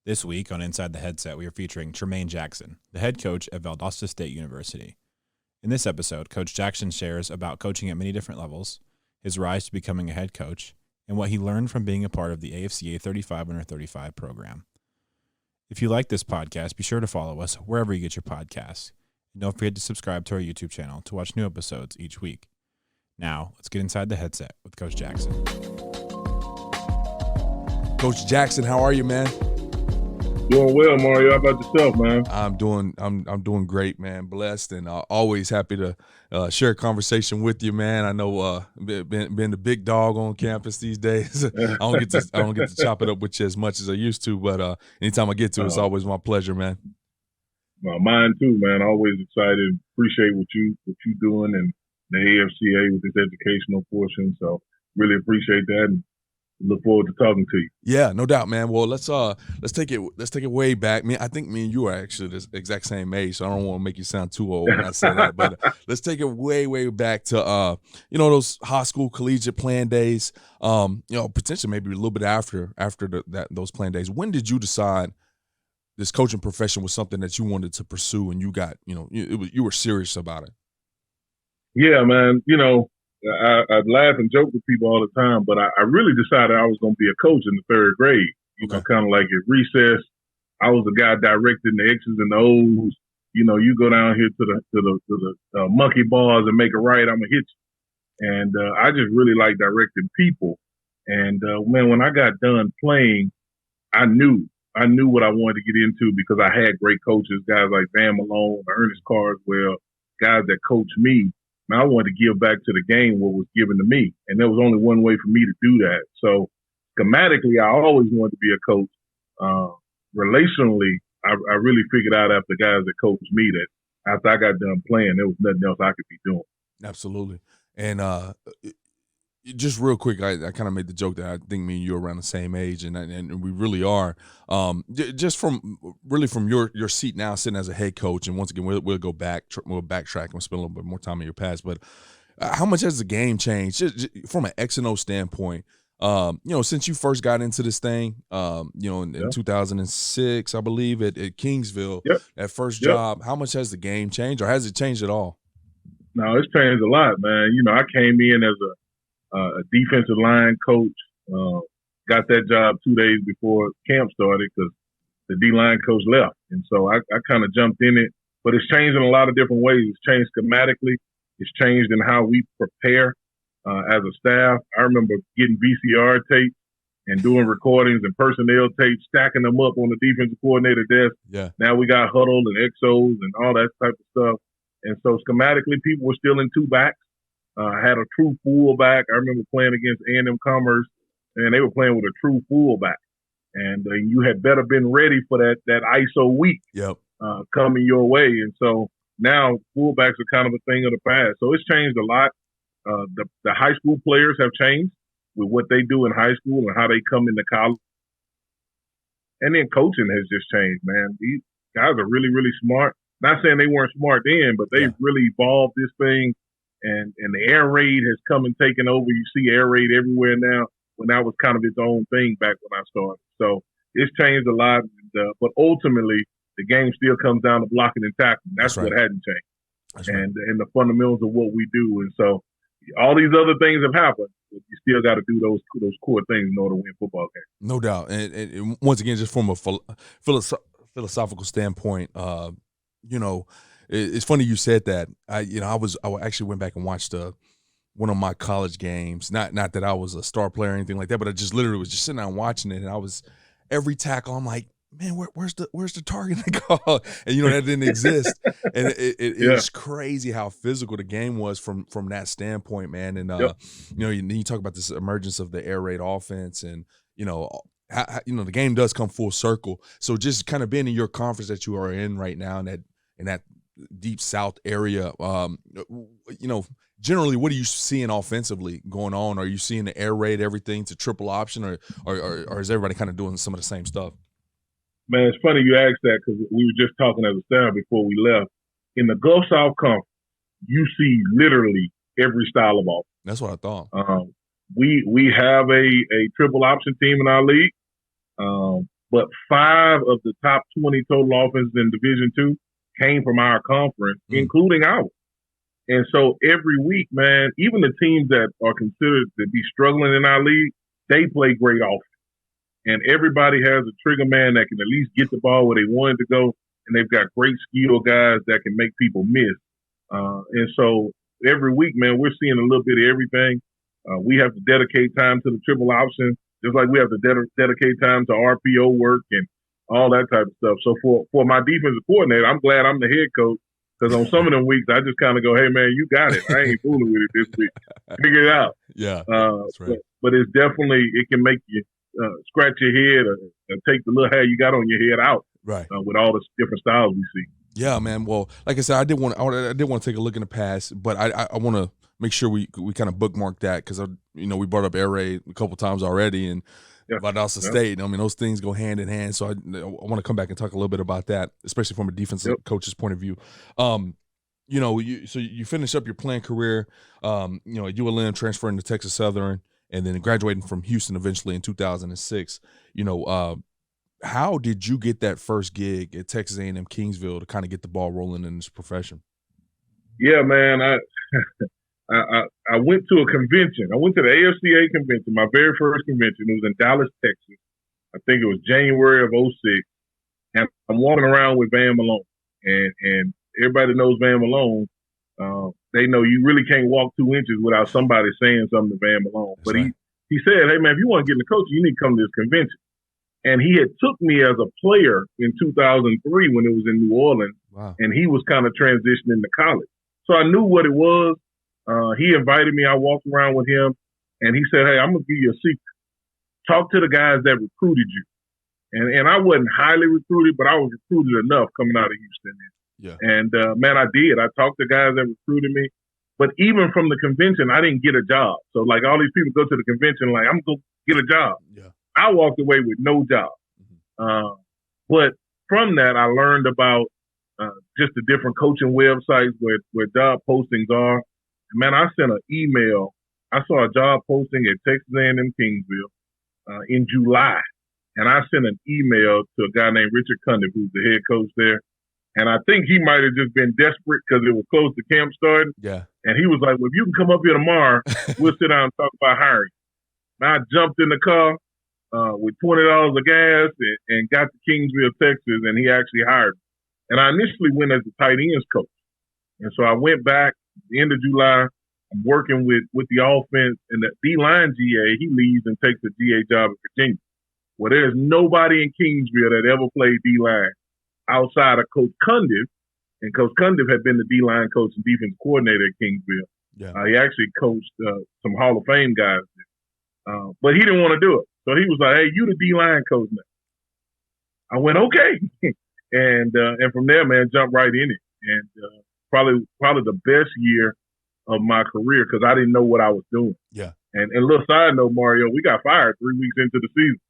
This week on Inside the Headset, we are featuring Tremaine Jackson, the head coach at Valdosta State University. In this episode, Coach Jackson shares about coaching at many different levels, his rise to becoming a head coach, and what he learned from being a part of the AFCA 35 under 35 program. If you like this podcast, be sure to follow us wherever you get your podcasts. And don't forget to subscribe to our YouTube channel to watch new episodes each week. Now, let's get inside the headset with Coach Jackson. Coach Jackson, how are you, man? Doing well, Mario. How about yourself, man? I'm doing great, man. Blessed, and always happy to share a conversation with you, man. I know been the big dog on campus these days. I don't get to chop it up with you as much as I used to, but anytime I get to, it's always my pleasure, man. Well, mine too, man. Always excited. Appreciate what you doing and the AFCA with this educational portion. So really appreciate that. And look forward to talking to you. Yeah, no doubt, man. Well, let's take it way back. I think me and you are actually the exact same age, so I don't want to make you sound too old when I say that. But let's take it way back to those high school collegiate playing days. Potentially maybe a little bit after those playing days. When did you decide this coaching profession was something that you wanted to pursue, and you got you were serious about it? Yeah, man. I laugh and joke with people all the time, but I really decided I was going to be a coach in the third grade. Kind of like at recess, I was the guy directing the X's and the O's. You go down here to the monkey bars and make a right, I'm gonna hit you. And I just really like directing people. And when I got done playing, I knew what I wanted to get into because I had great coaches, guys like Van Malone, Ernest Carswell, guys that coached me. I wanted to give back to the game what was given to me. And there was only one way for me to do that. So schematically, I always wanted to be a coach. Relationally, I really figured out after guys that coached me that after I got done playing, there was nothing else I could be doing. Absolutely. And just real quick, I kind of made the joke that I think me and you are around the same age, and we really are. Just from your seat now, sitting as a head coach, and once again, we'll go back, we'll backtrack and spend a little bit more time in your past. But how much has the game changed, just from an X and O standpoint? Since you first got into this thing, in 2006, I believe at Kingsville, that first job. How much has the game changed, or has it changed at all? No, it's changed a lot, man. I came in as a defensive line coach, got that job 2 days before camp started because the D-line coach left. And so I kind of jumped in it. But it's changed in a lot of different ways. It's changed schematically. It's changed in how we prepare as a staff. I remember getting VCR tapes and doing recordings and personnel tapes, stacking them up on the defensive coordinator desk. Yeah. Now we got huddle and XOs and all that type of stuff. And so schematically, people were still in two backs. Had a true fullback. I remember playing against A&M Commerce, and they were playing with a true fullback. And you had better been ready for that ISO week coming your way. And so now fullbacks are kind of a thing of the past. So it's changed a lot. The high school players have changed with what they do in high school and how they come into college. And then coaching has just changed, man. These guys are really, really smart. Not saying they weren't smart then, but they've really evolved this thing. And the air raid has come and taken over. You see air raid everywhere now, when that was kind of its own thing back when I started. So it's changed a lot. But ultimately, the game still comes down to blocking and tackling. That's what hadn't changed. And the fundamentals of what we do. And so all these other things have happened. You still got to do those core things in order to win football games. No doubt. And once again, just from a philosophical standpoint, it's funny you said that. I actually went back and watched one of my college games. Not that I was a star player or anything like that, but I just literally was just sitting down watching it, and I was every tackle. I'm like, man, where's the targeting call? And that didn't exist. And it was crazy how physical the game was from that standpoint, man. And you talk about this emergence of the air raid offense, and the game does come full circle. So just kind of being in your conference that you are in right now, and that Deep South area, generally, what are you seeing offensively going on? Are you seeing the air raid everything to triple option, or is everybody kind of doing some of the same stuff? Man, it's funny you asked that because we were just talking as a staff before we left. In the Gulf South Conference, you see literally every style of offense. That's what I thought. We have a triple option team in our league. but 5 of the top 20 total offenses in Division II came from our conference, including ours. And so every week, man, even the teams that are considered to be struggling in our league, they play great offense. And everybody has a trigger man that can at least get the ball where they want it to go. And they've got great skill guys that can make people miss. And so every week, man, we're seeing a little bit of everything. We have to dedicate time to the triple option, just like we have to dedicate time to RPO work and all that type of stuff. So for my defensive coordinator, I'm glad I'm the head coach, because on some of them weeks, I just kind of go, hey, man, you got it. I ain't fooling with it this week. Figure it out. Yeah, that's right. But it's definitely, it can make you scratch your head or take the little hair you got on your head out, right? With all the different styles we see. Yeah, man. Well, like I said, I did want to take a look in the past, but I want to make sure we kind of bookmark that, because we brought up air raid a couple times already, and Valdosta State. I mean, those things go hand in hand. So I want to come back and talk a little bit about that, especially from a defensive coach's point of view. You finish up your playing career, at ULM, transferring to Texas Southern, and then graduating from Houston eventually in 2006. How did you get that first gig at Texas A&M Kingsville to kind of get the ball rolling in this profession? Yeah, man, I went to a convention. I went to the AFCA convention, my very first convention. It was in Dallas, Texas. I think it was January of 06. And I'm walking around with Van Malone. And everybody knows Van Malone. They know you really can't walk 2 inches without somebody saying something to Van Malone. But he said, hey, man, if you want to get in the coaching, you need to come to this convention. And he had took me as a player in 2003 when it was in New Orleans. Wow. And he was kind of transitioning to college. So I knew what it was. He invited me. I walked around with him, and he said, hey, I'm going to give you a secret. Talk to the guys that recruited you. And I wasn't highly recruited, but I was recruited enough coming out of Houston. Yeah. And, man, I did. I talked to guys that recruited me. But even from the convention, I didn't get a job. So, like, all these people go to the convention like, I'm going to get a job. Yeah. I walked away with no job. But from that, I learned about just the different coaching websites where job postings are. Man, I sent an email. I saw a job posting at Texas A&M Kingsville in July. And I sent an email to a guy named Richard Cundiff, who's the head coach there. And I think he might have just been desperate because it was close to camp starting. Yeah. And he was like, well, if you can come up here tomorrow, we'll sit down and talk about hiring. And I jumped in the car with $20 of gas and got to Kingsville, Texas, and he actually hired me. And I initially went as the tight ends coach. And so I went back at the end of July. I'm working with the offense, and the D-line GA, he leaves and takes a GA job in Virginia. Well, there's nobody in Kingsville that ever played D-line outside of Coach Cundiff. And Coach Cundiff had been the D-line coach and defense coordinator at Kingsville. Yeah. He actually coached some Hall of Fame guys. But he didn't want to do it. So he was like, hey, you the D-line coach now. I went, okay. and from there, man, jumped right in it. And probably the best year of my career because I didn't know what I was doing. Yeah. And a little side note, Mario, we got fired 3 weeks into the season.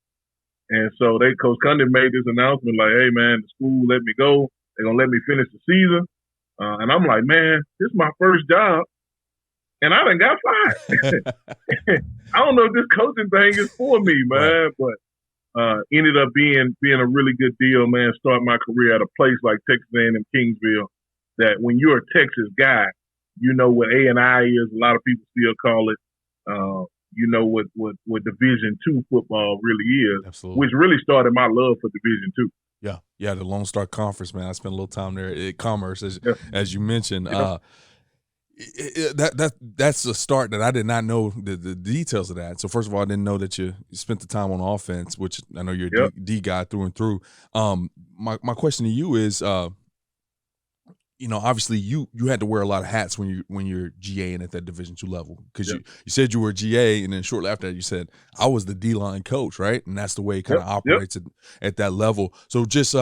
And so Coach Cundiff made this announcement like, hey, man, the school let me go. They're going to let me finish the season. And I'm like, man, this is my first job. And I done got fired. I don't know if this coaching thing is for me, man. Right. But ended up being a really good deal, man. Start my career at a place like Texas A&M Kingsville that when you're a Texas guy, you know what A&I is. A lot of people still call it. You know what Division II football really is. Absolutely. Which really started my love for Division II. Yeah, the Lone Star Conference, man. I spent a little time there at Commerce, as you mentioned. Yeah. That's a start that I did not know the details of that. So first of all, I didn't know that you spent the time on offense, which I know you're a D guy through and through. My question to you is, obviously you had to wear a lot of hats when you're GAing at that Division II level because you said you were GA, and then shortly after that you said I was the D-line coach, right? And that's the way it kind of operates at that level. So just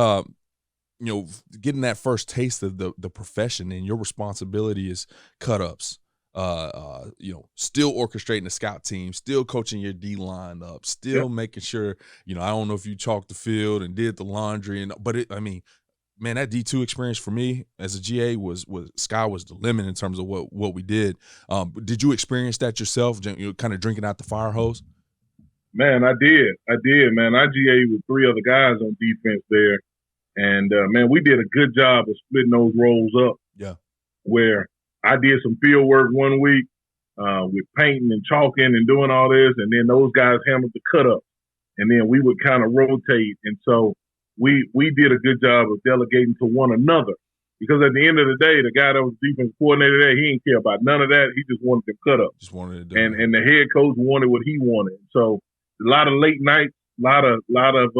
getting that first taste of the profession, and your responsibility is cut-ups, still orchestrating the scout team, still coaching your D-line up, still making sure, I don't know if you chalked the field and did the laundry, man, that D2 experience for me as a GA was sky was the limit in terms of what we did. Did you experience that yourself, kind of drinking out the fire hose? Man, I did, man. I GA with 3 other guys on defense there. And, man, we did a good job of splitting those roles up. Yeah. Where I did some field work one week with painting and chalking and doing all this. And then those guys handled the cut-up. And then we would kind of rotate. And so we did a good job of delegating to one another. Because at the end of the day, the guy that was defense coordinator there, he didn't care about none of that. He just wanted to cut up. Just wanted to do and the head coach wanted what he wanted. So a lot of late nights, a lot of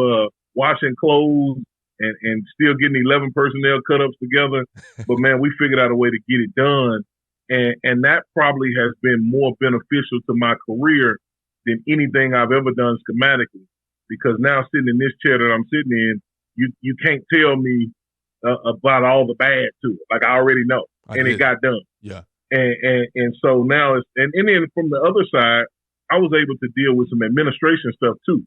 washing clothes and still getting 11 personnel cut ups together. But man, we figured out a way to get it done. And that probably has been more beneficial to my career than anything I've ever done schematically. Because now sitting in this chair that I'm sitting in, you can't tell me about all the bad to it. Like I already know. It got done. Yeah. And so now and then from the other side, I was able to deal with some administration stuff too.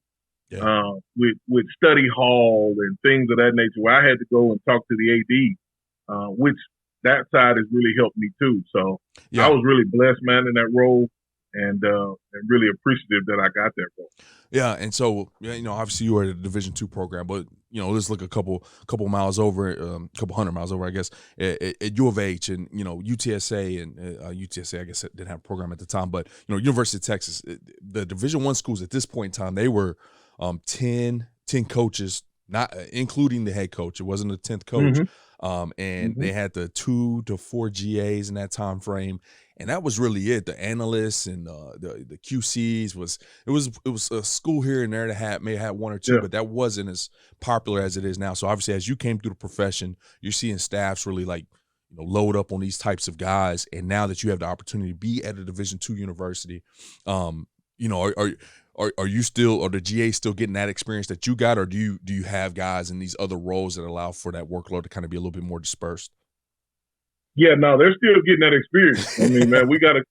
Yeah. With study hall and things of that nature where I had to go and talk to the AD, which that side has really helped me too. So yeah. I was really blessed, man, in that role. And really appreciative that I got that role. Yeah, and so obviously you were at a Division II program, but let's look a couple miles over, couple hundred miles over, I guess, at U of H and UTSA and UTSA. I guess it didn't have a program at the time, but University of Texas, the Division I schools at this point in time, they were 10 coaches, not including the head coach. It wasn't a 10th coach, and they had the 2 to 4 GAs in that time frame. And that was really it. The analysts and the QCs it was a school here and there that may have had 1 or 2, but that wasn't as popular as it is now. So obviously, as you came through the profession, you're seeing staffs really load up on these types of guys. And now that you have the opportunity to be at a Division II university, are you still, or the GA still getting that experience that you got, or do you have guys in these other roles that allow for that workload to kind of be a little bit more dispersed? Yeah, no, they're still getting that experience. I mean, man, we got a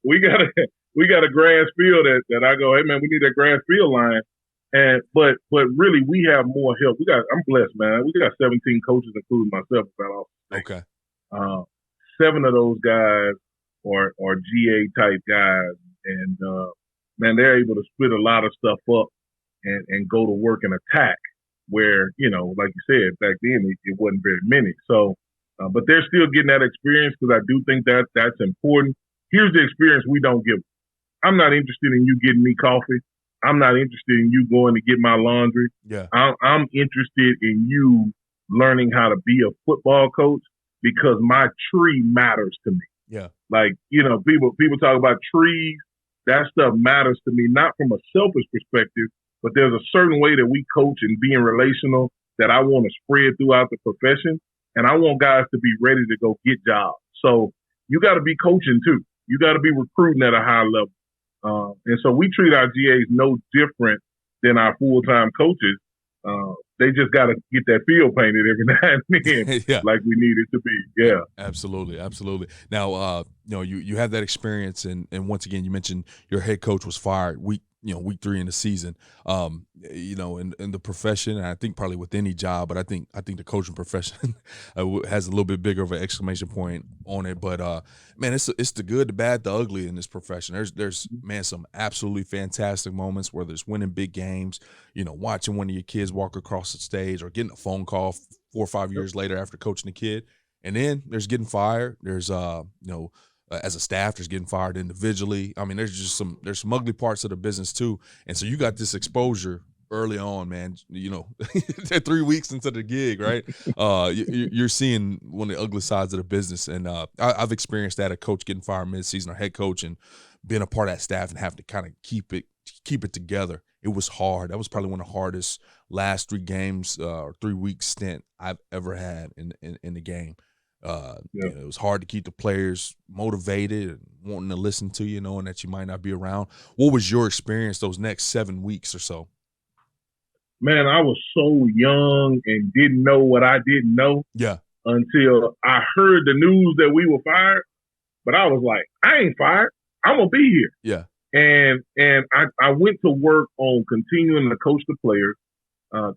grass field that I go, hey man, we need that grass field line. But really we have more help. I'm blessed, man. We got 17 coaches, including myself, about all. Okay. 7 of those guys are GA type guys, and man, they're able to split a lot of stuff up and go to work and attack. Where like you said, back then it wasn't very many. So. But they're still getting that experience because I do think that's important. Here's the experience we don't give them. I'm not interested in you getting me coffee. I'm not interested in you going to get my laundry. Yeah. I'm interested in you learning how to be a football coach because my tree matters to me. Yeah. Like, people talk about trees. That stuff matters to me, not from a selfish perspective, but there's a certain way that we coach and being relational that I want to spread throughout the profession. And I want guys to be ready to go get jobs. So you got to be coaching too. You got to be recruiting at a high level. And so we treat our GAs no different than our full-time coaches. They just got to get that field painted every now and then, yeah. like we need it to be. Yeah, absolutely. Now, you have that experience, and once again, you mentioned your head coach was fired week 3 in the season. In the profession, and I think probably with any job, but I think the coaching profession has a little bit bigger of an exclamation point on it. But man, it's the good, the bad, the ugly in this profession. There's some absolutely fantastic moments where there's winning big games. Watching one of your kids walk across the stage, or getting a phone call 4 or 5 years later after coaching a kid, and then there's getting fired. There's as a staff, there's getting fired individually. I mean, there's some ugly parts of the business too. And so you got this exposure early on, man. 3 weeks into the gig, right? You're seeing one of the ugly sides of the business. And I've experienced that, a coach getting fired midseason, or head coach, and being a part of that staff and having to kind of keep it together. It was hard. That was probably one of the hardest last 3 games or 3 week stint I've ever had in the game. It was hard to keep the players motivated and wanting to listen to you, knowing that you might not be around. What was your experience those next 7 weeks or so? Man, I was so young and didn't know what I didn't know. Yeah. Until I heard the news that we were fired, but I was like, I ain't fired. I'm gonna be here. Yeah. And I went to work on continuing to coach the players,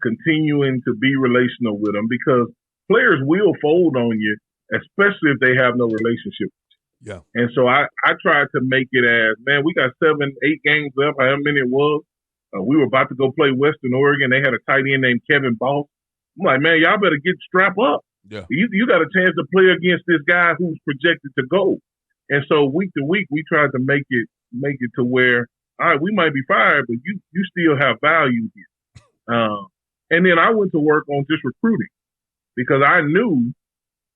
continuing to be relational with them, because players will fold on you, especially if they have no relationship with you. Yeah. And so I tried to make it as, man, we got 7, 8 games left, however many it was. We were about to go play Western Oregon. They had a tight end named Kevin Boss. I'm like, man, y'all better strap up. Yeah. You got a chance to play against this guy who's projected to go. And so week to week, we tried to make it to where, all right, we might be fired, but you still have value here. And then I went to work on just recruiting because I knew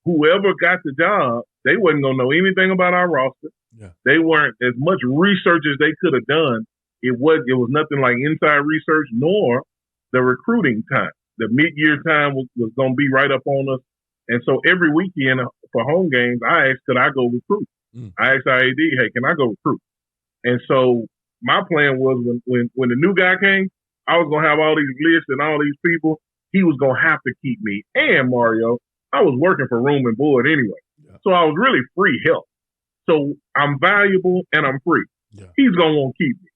whoever got the job, they wasn't going to know anything about our roster. Yeah. They weren't as much research as they could have done. It was nothing like inside research nor the recruiting time. The mid-year time was going to be right up on us. And so every weekend for home games, I asked, could I go recruit? I asked our AD, hey, can I go recruit? And so my plan was when the new guy came, I was going to have all these lists and all these people. He was going to have to keep me. And Mario, I was working for room and board anyway. Yeah. So I was really free help. So I'm valuable and I'm free. Yeah. He's going to want to keep me.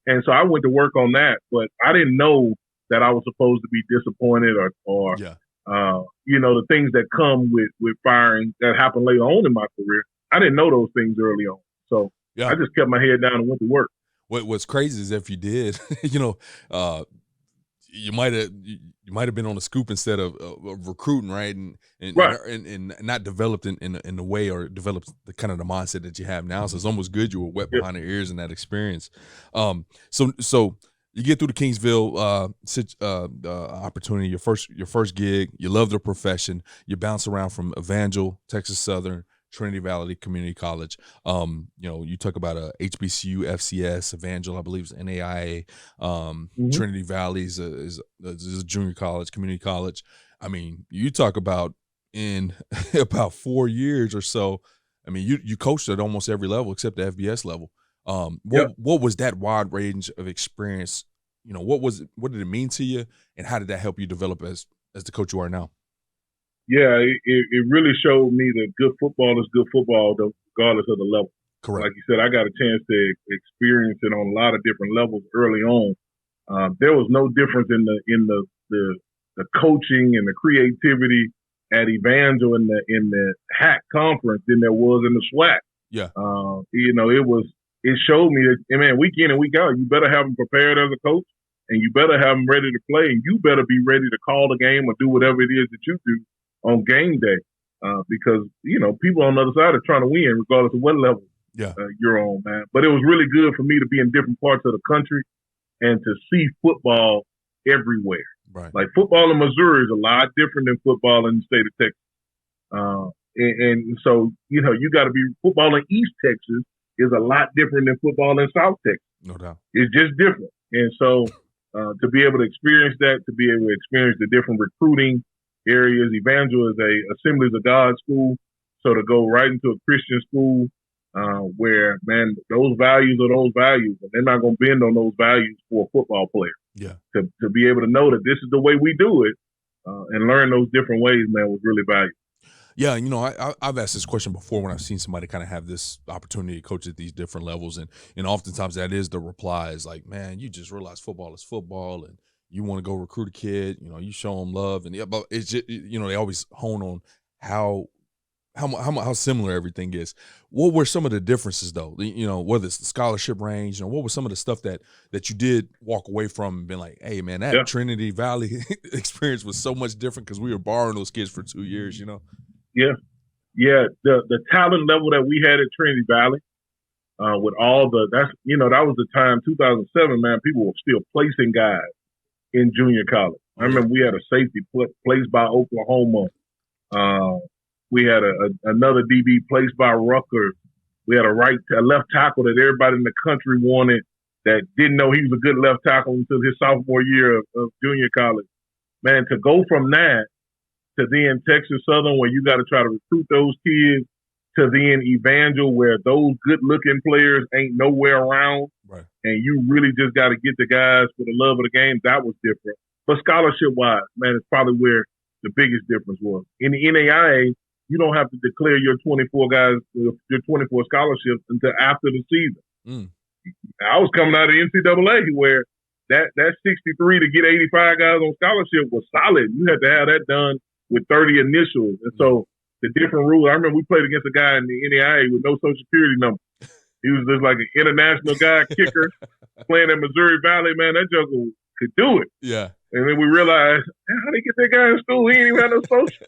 And so I went to work on that, but I didn't know that I was supposed to be disappointed or the things that come with firing that happened later on in my career. I didn't know those things early on. So I just kept my head down and went to work. What's crazy is if you did, you might have been on the scoop instead of recruiting, right? And not developed in the way or developed the kind of the mindset that you have now. So it's almost good you were wet behind the ears in that experience. So you get through the Kingsville opportunity, your first gig. You love the profession. You bounce around from Evangel, Texas Southern, Trinity Valley Community College. You talk about a HBCU, FCS, Evangel, I believe is NAIA. Trinity Valley is a junior college, community college. I mean, you talk about in about 4 years or so. I mean, you coached at almost every level except the FBS level. What was that wide range of experience? What did it mean to you, and how did that help you develop as the coach you are now? Yeah, it really showed me that good football is good football, regardless of the level. Correct. Like you said, I got a chance to experience it on a lot of different levels early on. There was no difference in the coaching and the creativity at Evangel in the HAC conference than there was in the SWAC. Yeah. It showed me that, man, week in and week out, you better have them prepared as a coach, and you better have them ready to play, and you better be ready to call the game or do whatever it is that you do on game day, because people on the other side are trying to win regardless of what level you're on, man. But it was really good for me to be in different parts of the country and to see football everywhere. Right. Like football in Missouri is a lot different than football in the state of Texas, and so you got to be football in East Texas is a lot different than football in South Texas. No doubt, it's just different. And so to be able to experience that, to be able to experience the different recruiting areas. Evangel is a Assemblies of God school, so to go right into a Christian school where, man, those values are those values, and they're not going to bend on those values for a football player. Yeah. To be able to know that this is the way we do it and learn those different ways, man, was really valuable. Yeah, I've asked this question before when I've seen somebody kind of have this opportunity to coach at these different levels, and oftentimes that is the reply is like, man, you just realize football is football, and you want to go recruit a kid, you show them love, and but it's just, they always hone on how similar everything is. What were some of the differences though? Whether it's the scholarship range, what was some of the stuff that you did walk away from and been like, hey man, that Trinity Valley experience was so much different because we were borrowing those kids for 2 years, Yeah. The talent level that we had at Trinity Valley, with all that was the time, 2007, man, people were still placing guys in junior college. I remember we had a safety placed by Oklahoma. We had another DB placed by Rutgers. We had a left tackle that everybody in the country wanted that didn't know he was a good left tackle until his sophomore year of junior college. Man, to go from that to then Texas Southern, where you got to try to recruit those kids, to then Evangel, where those good-looking players ain't nowhere around, right, and you really just got to get the guys for the love of the game, that was different. But scholarship-wise, man, it's probably where the biggest difference was. In the NAIA, you don't have to declare your 24 guys, your 24 scholarships until after the season. I was coming out of the NCAA where that 63 to get 85 guys on scholarship was solid. You had to have that done with 30 initials. And so the different rules, I remember we played against a guy in the NAIA with no social security number. He was just like an international guy, kicker, playing in Missouri Valley. Man, that joker could do it. Yeah. And then we realized, how they get that guy in school? He ain't even had no social.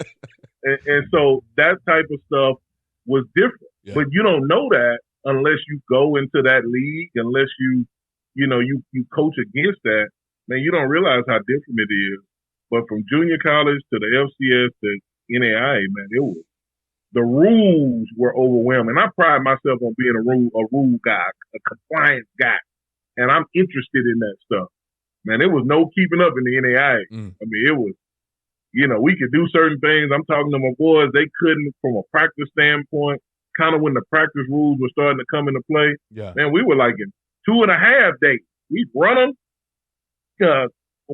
And so that type of stuff was different. Yeah. But you don't know that unless you go into that league, unless you coach against that. Man, you don't realize how different it is. But from junior college to the FCS to NAIA, man, the rules were overwhelming. I pride myself on being a rule guy, a compliance guy, and I'm interested in that stuff. Man, there was no keeping up in the NAIA. I mean, it was, we could do certain things. I'm talking to my boys. They couldn't from a practice standpoint, kind of when the practice rules were starting to come into play. Yeah. Man, we were like in 2.5 days. We'd run them,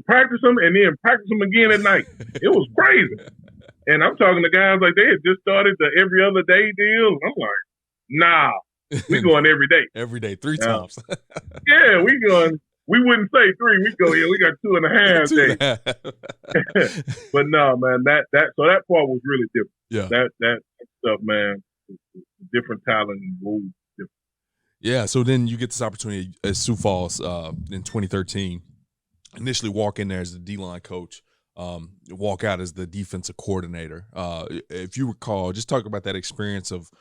practice them, and then practice them again at night. It was crazy. And I'm talking to guys like they had just started the every other day deal. I'm like, nah, we going every day. Every day, 3 times. Yeah, we going. We wouldn't say 3. We go, we got 2.5 days. But no, man, that part was really different. Yeah. That stuff, man, different talent and rules. Yeah. So then you get this opportunity at Sioux Falls in 2013. Initially walk in there as the D-line coach, walk out as the defensive coordinator. If you recall, just talk about that experience of,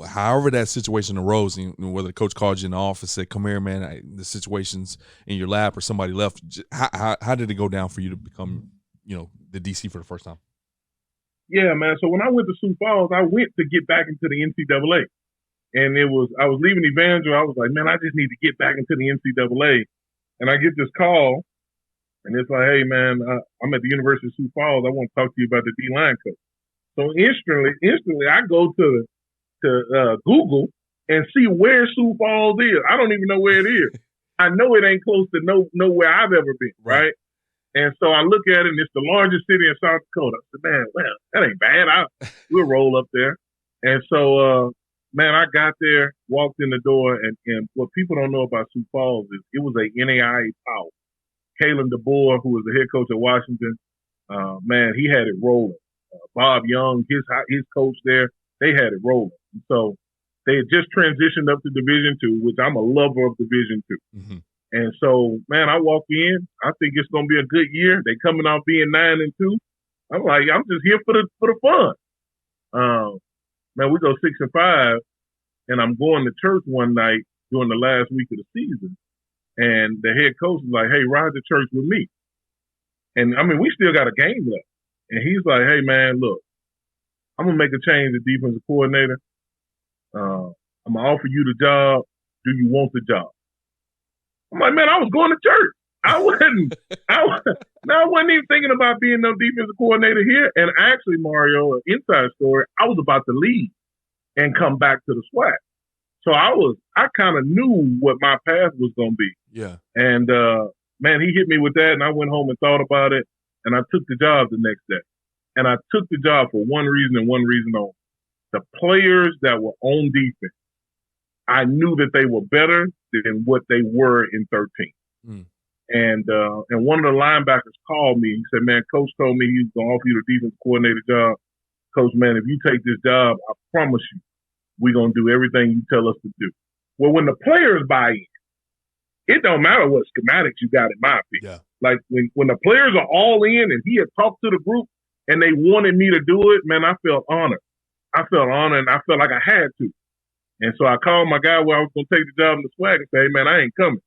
however that situation arose, and whether the coach called you in the office, said, come here, man, the situation's in your lap or somebody left. How did it go down for you to become, the DC for the first time? Yeah, man. So when I went to Sioux Falls, I went to get back into the NCAA. And I was leaving Evangel. I was like, man, I just need to get back into the NCAA. And I get this call, and it's like, hey, man, I'm at the University of Sioux Falls. I want to talk to you about the D-line coach. So instantly, I go to Google and see where Sioux Falls is. I don't even know where it is. I know it ain't close to nowhere I've ever been, right? And so I look at it, and it's the largest city in South Dakota. I said, man, well, that ain't bad. We'll roll up there. And so, man, I got there, walked in the door, and what people don't know about Sioux Falls is it was a NAIA power. Kalen DeBoer, who was the head coach at Washington, man, he had it rolling. Bob Young, his coach there, they had it rolling. And so they had just transitioned up to Division II, which I'm a lover of Division II. Mm-hmm. And so, man, I walk in. I think it's going to be a good year. They coming off being 9-2. I'm like, I'm just here for the fun. Man, we go 6-5, and I'm going to church one night during the last week of the season, and the head coach is like, hey, ride to church with me. And, I mean, we still got a game left. And he's like, hey, man, look, I'm going to make a change at defensive coordinator. I'm going to offer you the job. Do you want the job? I'm like, man, I was going to church. I wasn't even thinking about being no defensive coordinator here. And actually, Mario, an inside story, I was about to leave and come back to the SWAC. So I kind of knew what my path was going to be. Yeah. And, man, he hit me with that, and I went home and thought about it, and I took the job the next day. And I took the job for one reason and one reason only. The players that were on defense, I knew that they were better than what they were in 13. Mm. And one of the linebackers called me. He said, man, Coach told me he's going to offer you the defense coordinator job. Coach, man, if you take this job, I promise you, we're going to do everything you tell us to do. Well, when the players buy in, it don't matter what schematics you got, in my opinion. Yeah. Like when the players are all in and he had talked to the group and they wanted me to do it, man, I felt honored. And I felt like I had to. And so I called my guy where I was going to take the job in the SWAC and say, hey, man, I ain't coming.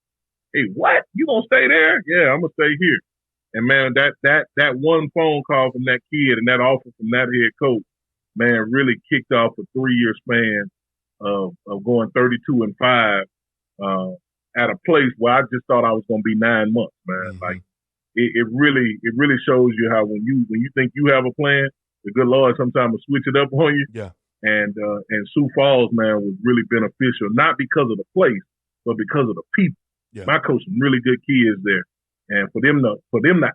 Hey, what? You going to stay there? Yeah, I'm going to stay here. And, man, that one phone call from that kid and that offer from that head coach, man, really kicked off a 3-year span of going 32-5 at a place where I just thought I was going to be 9 months, man. Mm-hmm. Like, it really shows you how when you think you have a plan, the good Lord sometimes will switch it up on you. Yeah. And Sioux Falls, man, was really beneficial, not because of the place, but because of the people. Yeah. I coached some really good kids there. And for them to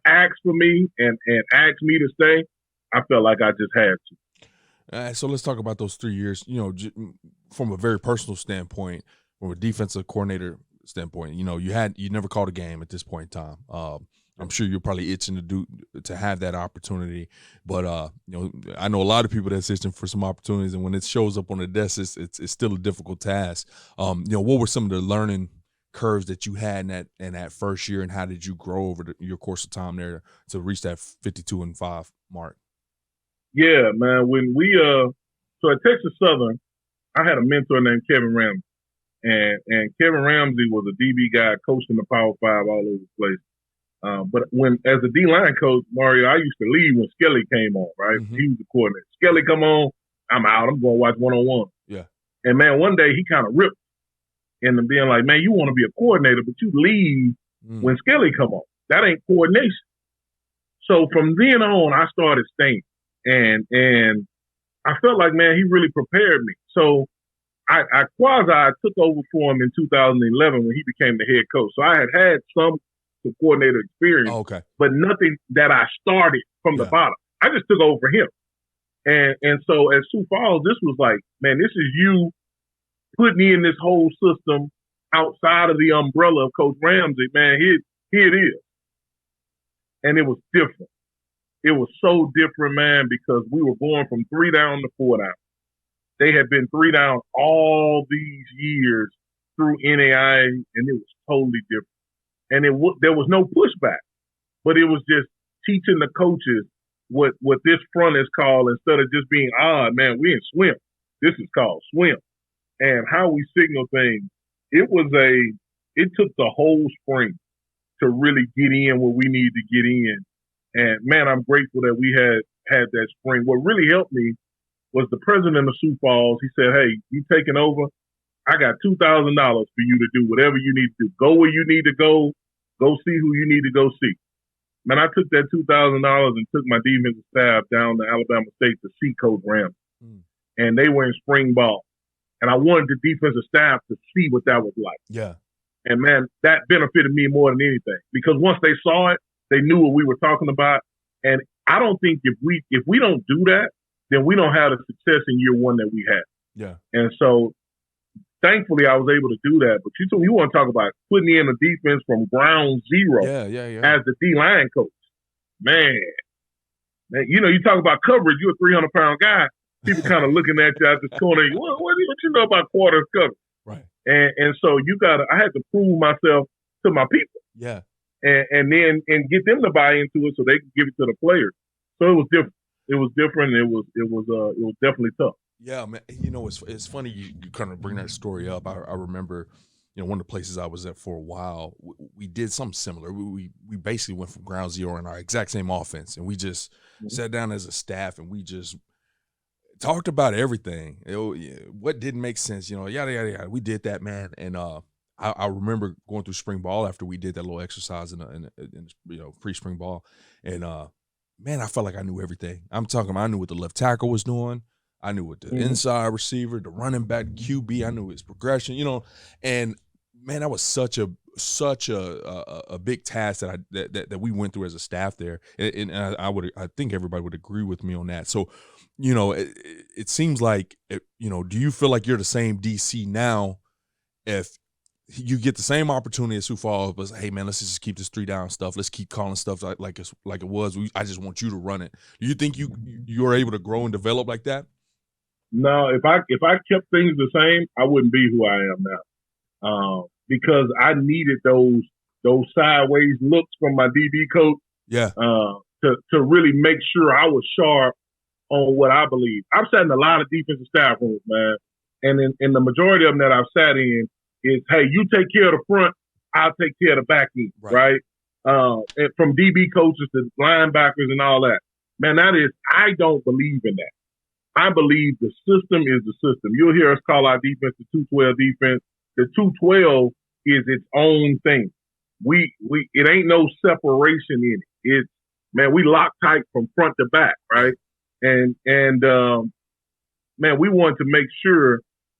ask for me and ask me to stay, I felt like I just had to. So let's talk about those 3 years, from a very personal standpoint, from a defensive coordinator standpoint. You never called a game at this point in time. I'm sure you're probably itching to have that opportunity, but I know a lot of people that's itching for some opportunities, and when it shows up on the desk, it's still a difficult task. What were some of the learning curves that you had in that first year, and how did you grow over your course of time there to reach that 52-5 mark? Yeah, man. When we so at Texas Southern, I had a mentor named Kevin Ramsey, and Kevin Ramsey was a DB guy, coached in the Power 5 all over the place. But as a D-line coach, Mario, I used to leave when Skelly came on, right? Mm-hmm. He was the coordinator. Skelly come on, I'm out. I'm going to watch one-on-one. Yeah. And, man, one day he kind of ripped and being like, man, you want to be a coordinator, but you leave when Skelly come on. That ain't coordination. So from then on, I started staying. And I felt like, man, he really prepared me. So I took over for him in 2011 when he became the head coach. So I had some coordinator experience, but nothing that I started from the bottom. I just took over for him. And so at Sioux Falls, this was like, man, this is you putting me in this whole system outside of the umbrella of Coach Ramsey. Man, here it is. And it was different. It was so different, man, because we were going from 3 down to 4 down. They had been 3 down all these years through NAIA, and it was totally different. And there was no pushback, but it was just teaching the coaches what this front is called, instead of just being odd, man, we in swim. This is called swim. And how we signal things, it took the whole spring to really get in where we need to get in. And, man, I'm grateful that we had that spring. What really helped me was the president of Sioux Falls. He said, hey, you taking over? I got $2,000 for you to do whatever you need to do. Go where you need to go. Go see who you need to go see. Man, I took that $2,000 and took my defensive staff down to Alabama State to see Coach Ramsey. And they were in spring ball. And I wanted the defensive staff to see what that was like. Yeah. And, man, that benefited me more than anything, because once they saw it, they knew what we were talking about. And I don't think if we don't do that, then we don't have the success in year one that we had. Yeah. And so thankfully I was able to do that. But you want to talk about putting me in the defense from ground zero as the D-line coach. Man, you talk about coverage, you're a 300-pound guy. People kind of looking at you out this corner. What you know about quarters coverage? Right. And so I had to prove myself to my people. Yeah. And then get them to buy into it so they can give it to the players. So it was different. It was different. It was definitely tough. Yeah, man. It's funny you kind of bring that story up. I remember, one of the places I was at for a while, we did something similar. We basically went from ground zero in our exact same offense, and we just sat down as a staff and we just talked about everything. What didn't make sense, yada yada yada. We did that, man, and I remember going through spring ball after we did that little exercise in pre-spring ball, and man, I felt like I knew everything. I knew what the left tackle was doing. I knew what the inside receiver, the running back, QB. I knew his progression, and man, that was such a big task that we went through as a staff there, and I think everybody would agree with me on that. So, it seems like, do you feel like you're the same DC now? If you get the same opportunity as Sioux Falls, but hey man, let's just keep this 3 down stuff. Let's keep calling stuff like it was. I just want you to run it. Do you think you're able to grow and develop like that? No, if I kept things the same, I wouldn't be who I am now. Because I needed those sideways looks from my DB coach. Yeah. To really make sure I was sharp on what I believe. I've sat in a lot of defensive staff rooms, man, and in the majority of them that I've sat in is, hey, you take care of the front, I'll take care of the back end, right? And from DB coaches to linebackers and all that. Man, I don't believe in that. I believe the system is the system. You'll hear us call our defense the 212 defense. The 212 is its own thing. It ain't no separation in it. It's, man, we lock tight from front to back, right? And man, we wanted to make sure,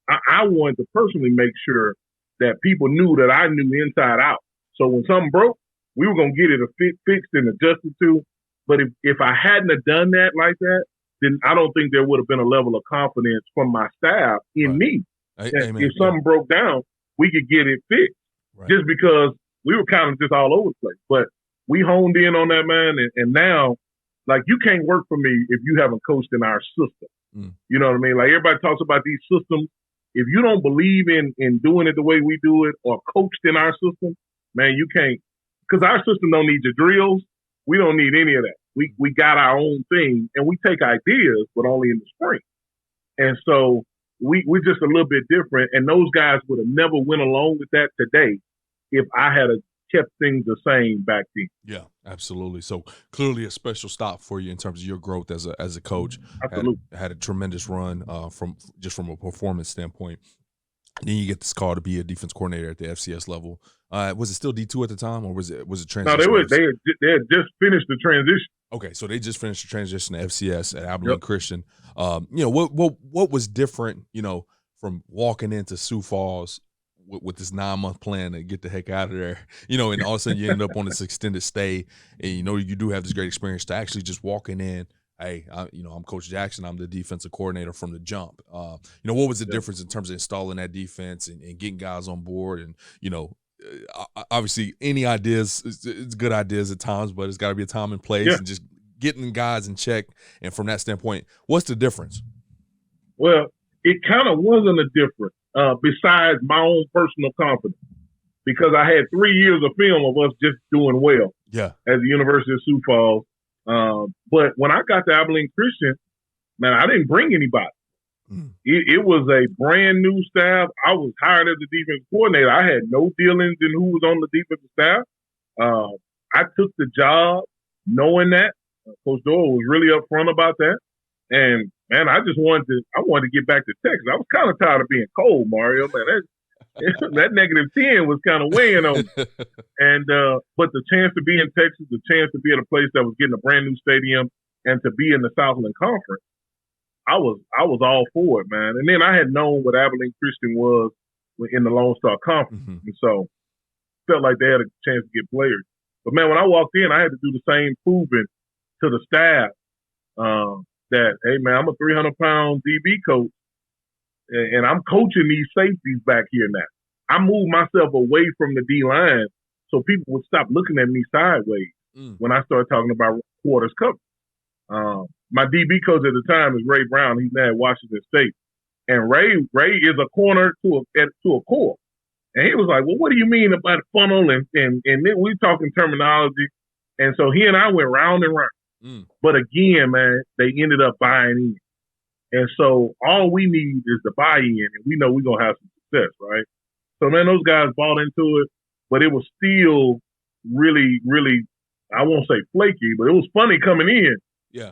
I wanted to personally make sure that people knew that I knew inside out. So when something broke, we were going to get it fixed and adjusted to. But if I hadn't have done that like that, then I don't think there would have been a level of confidence from my staff in me. If something broke down, we could get it fixed. just because we were kind of just all over the place. But we honed in on that, man, and now, like, you can't work for me if you haven't coached in our system. You know what I mean? Like, everybody talks about these systems. If you don't believe in doing it the way we do it or coached in our system, man, you can't. Because our system don't need your drills. We don't need any of that. We got our own thing, and we take ideas, but only in the spring. And so we're just a little bit different, and those guys would have never went along with that today if I had kept things the same back then. Yeah, absolutely. So clearly a special stop for you in terms of your growth as a coach. Absolutely. Had a tremendous run from a performance standpoint. Then you get this call to be a defense coordinator at the FCS level. Was it still D2 at the time, or was it transition? No, they had just finished the transition. Okay, so they just finished the transition to FCS at Abilene Christian. What was different, from walking into Sioux Falls with this 9-month plan to get the heck out of there, and all of a sudden you end up on this extended stay, and you do have this great experience to actually just walking in. Hey, I'm Coach Jackson. I'm the defensive coordinator from the jump. What was the difference in terms of installing that defense and getting guys on board? And, obviously any ideas, it's good ideas at times, but it's got to be a time and place and just getting guys in check. And from that standpoint, what's the difference? Well, it kind of wasn't a difference besides my own personal confidence, because I had 3 years of film of us just doing well at the University of Sioux Falls. But when I got to Abilene Christian, man, I didn't bring anybody. It was a brand new staff. I was hired as the defensive coordinator. I had no dealings in who was on the defensive staff. I took the job knowing that. Coach Doyle was really upfront about that. And man, I wanted to get back to Texas. I was kind of tired of being cold, Mario. Man, that -10 was kind of weighing on me. And but the chance to be in Texas, the chance to be at a place that was getting a brand new stadium, and to be in the Southland Conference, I was all for it, man. And then I had known what Abilene Christian was in the Lone Star Conference, and so felt like they had a chance to get players. But man, when I walked in, I had to do the same proving to the staff that, hey man, I'm a 300-pound DB coach. And I'm coaching these safeties back here now. I moved myself away from the D-line so people would stop looking at me sideways when I started talking about quarters coverage. My DB coach at the time is Ray Brown. He's now at Washington State. And Ray is a corner to a core. And he was like, well, what do you mean about funnel? And then we talking terminology. And so he and I went round and round. But again, man, they ended up buying in. And so all we need is the buy-in, and we know we're going to have some success, right? So, man, those guys bought into it, but it was still really, really, I won't say flaky, but it was funny coming in,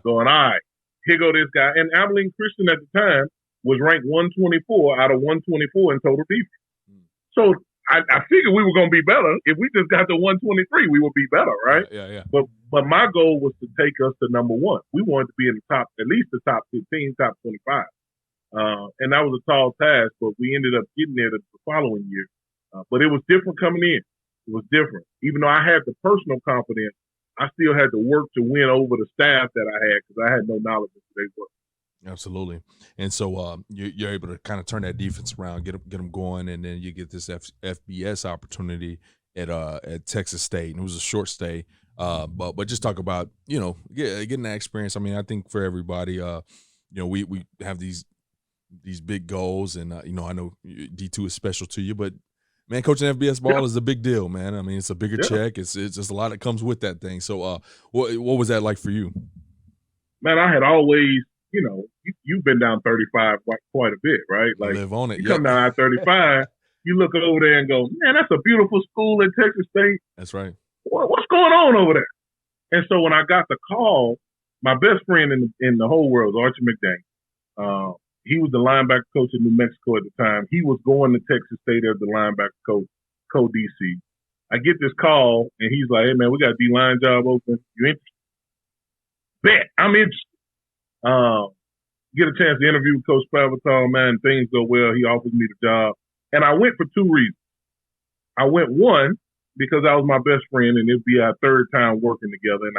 going, all right, here go this guy. And Abilene Christian at the time was ranked 124 out of 124 in total defense. So I figured we were going to be better. If we just got to 123, we would be better, right? Yeah. But my goal was to take us to number one. We wanted to be in the top, at least the top 15, top 25. And that was a tall task, but we ended up getting there the following year. But it was different coming in. It was different. Even though I had the personal confidence, I still had to work to win over the staff that I had because I had no knowledge of today's work. Absolutely. And so you're able to kind of turn that defense around, get them going, and then you get this FBS opportunity at Texas State. And it was a short stay. But just talk about, getting that experience. I mean, I think for everybody, we have these big goals, and I know D2 is special to you, but man, coaching FBS ball is a big deal, man. I mean, it's a bigger check. It's just a lot that comes with that thing. So what was that like for you? Man, I had always, you've been down 35 quite a bit, right? Like, live on it. You come down I-35, you look over there and go, man, that's a beautiful school at Texas State. That's right. What's going on over there? And so when I got the call, my best friend in the whole world was Archie McDaniel. He was the linebacker coach in New Mexico at the time. He was going to Texas State as the linebacker coach, co-DC. I get this call, and he's like, hey, man, we got a D-line job open. You interested? Bet. I'm interested. Get a chance to interview with Coach Pavital, man. Things go well. He offers me the job. And I went for two reasons. I went, one, because I was my best friend, and it'd be our third time working together. And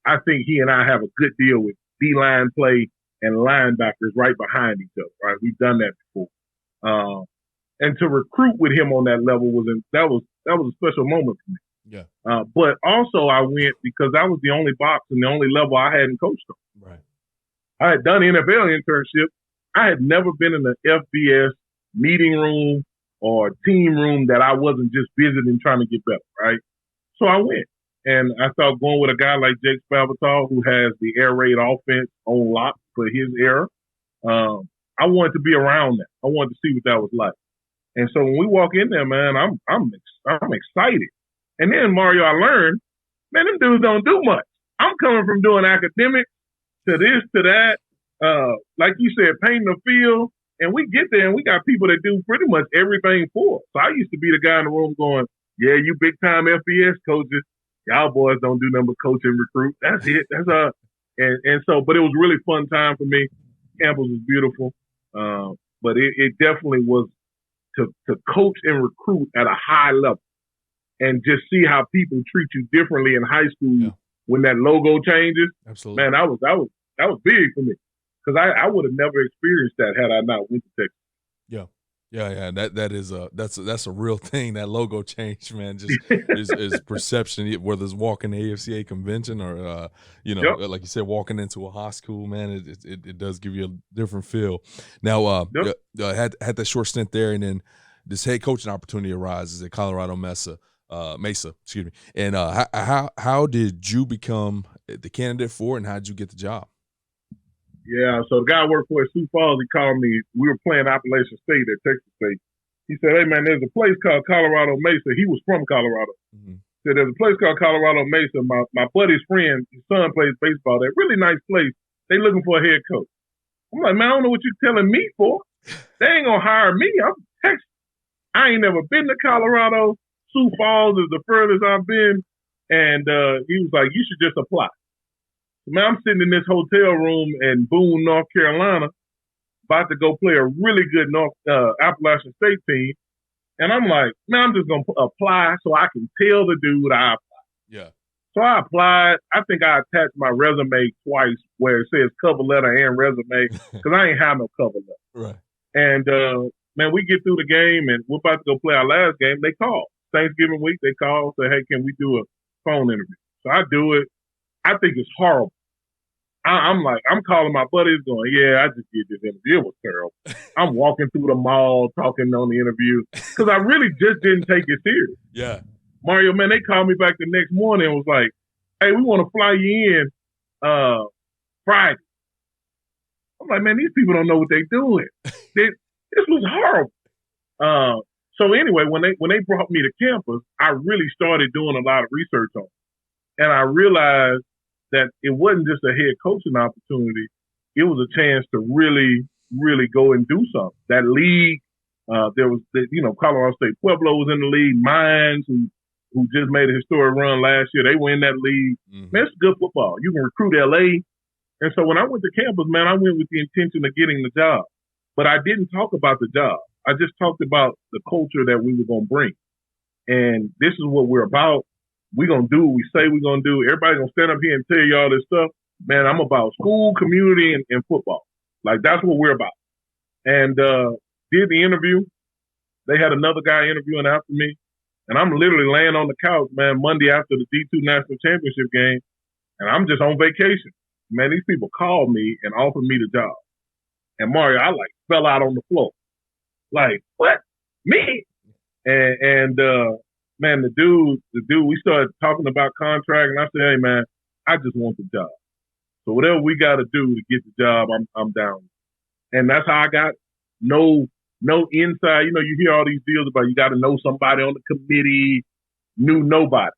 I think he and I have a good deal with D-line play and linebackers right behind each other, right? We've done that before. and to recruit with him on that level that was a special moment for me. Yeah. But also I went because I was the only box and the only level I hadn't coached on. Right. I had done NFL internship. I had never been in an FBS meeting room or team room that I wasn't just visiting trying to get better, right? So I went. And I thought going with a guy like Jake Spavital, who has the air raid offense on lock for his era, I wanted to be around that. I wanted to see what that was like. And so when we walk in there, man, I'm excited. And then, Mario, I learned, man, them dudes don't do much. I'm coming from doing academics to this, to that, like you said, painting the field. And we get there and we got people that do pretty much everything for us. So I used to be the guy in the room going, yeah, you big time FBS coaches. Y'all boys don't do nothing but coach and recruit. That's it. And so, but it was a really fun time for me. Campus was beautiful. But it definitely was to coach and recruit at a high level and just see how people treat you differently in high school when that logo changes. Absolutely. Man, that was big for me because I would have never experienced that had I not went to Texas. Yeah. That's a real thing. That logo change, man, just is perception. Whether it's walking the AFCA convention or like you said, walking into a high school, man, it does give you a different feel. Now, had that short stint there, and then this head coaching opportunity arises at Colorado Mesa. Excuse me. And how did you become the candidate for it, and how did you get the job? Yeah, so the guy I worked for at Sioux Falls, he called me. We were playing Appalachian State at Texas State. He said, hey, man, there's a place called Colorado Mesa. He was from Colorado. Mm-hmm. He said, there's a place called Colorado Mesa. My buddy's friend, his son plays baseball there. Really nice place. They looking for a head coach. I'm like, man, I don't know what you're telling me for. They ain't going to hire me. I'm Texas. I ain't never been to Colorado. Sioux Falls is the furthest I've been. And he was like, you should just apply. Man, I'm sitting in this hotel room in Boone, North Carolina, about to go play a really good Appalachian State team. And I'm like, man, I'm just going to apply so I can tell the dude I applied. Yeah. So I applied. I think I attached my resume twice where it says cover letter and resume because I ain't have no cover letter. Right. And, man, we get through the game and we're about to go play our last game. They call. Thanksgiving week, they call, say, hey, can we do a phone interview? So I do it. I think it's horrible. I'm calling my buddies going, yeah, I just did this interview. It was terrible. I'm walking through the mall talking on the interview because I really just didn't take it serious. Yeah. Mario, man, they called me back the next morning and was like, hey, we want to fly you in Friday. I'm like, man, these people don't know what they're doing. This was horrible. So anyway, when they brought me to campus, I really started doing a lot of research on it. And I realized that it wasn't just a head coaching opportunity. It was a chance to really, really go and do something. That league, there was, Colorado State Pueblo was in the league. Mines, who just made a historic run last year, they were in that league. Mm-hmm. Man, it's good football. You can recruit LA. And so when I went to campus, man, I went with the intention of getting the job. But I didn't talk about the job. I just talked about the culture that we were going to bring. And this is what we're about. We're going to do what we say we're going to do. Everybody's going to stand up here and tell you all this stuff. Man, I'm about school, community, and football. Like, that's what we're about. And did the interview. They had another guy interviewing after me. And I'm literally laying on the couch, man, Monday after the D2 National Championship game. And I'm just on vacation. Man, these people called me and offered me the job. And Mario, I fell out on the floor. Like, what? Me? And man, the dude, we started talking about contract, and I said, hey, man, I just want the job. So whatever we got to do to get the job, I'm down. And that's how I got no inside. You hear all these deals about you got to know somebody on the committee. Knew nobody.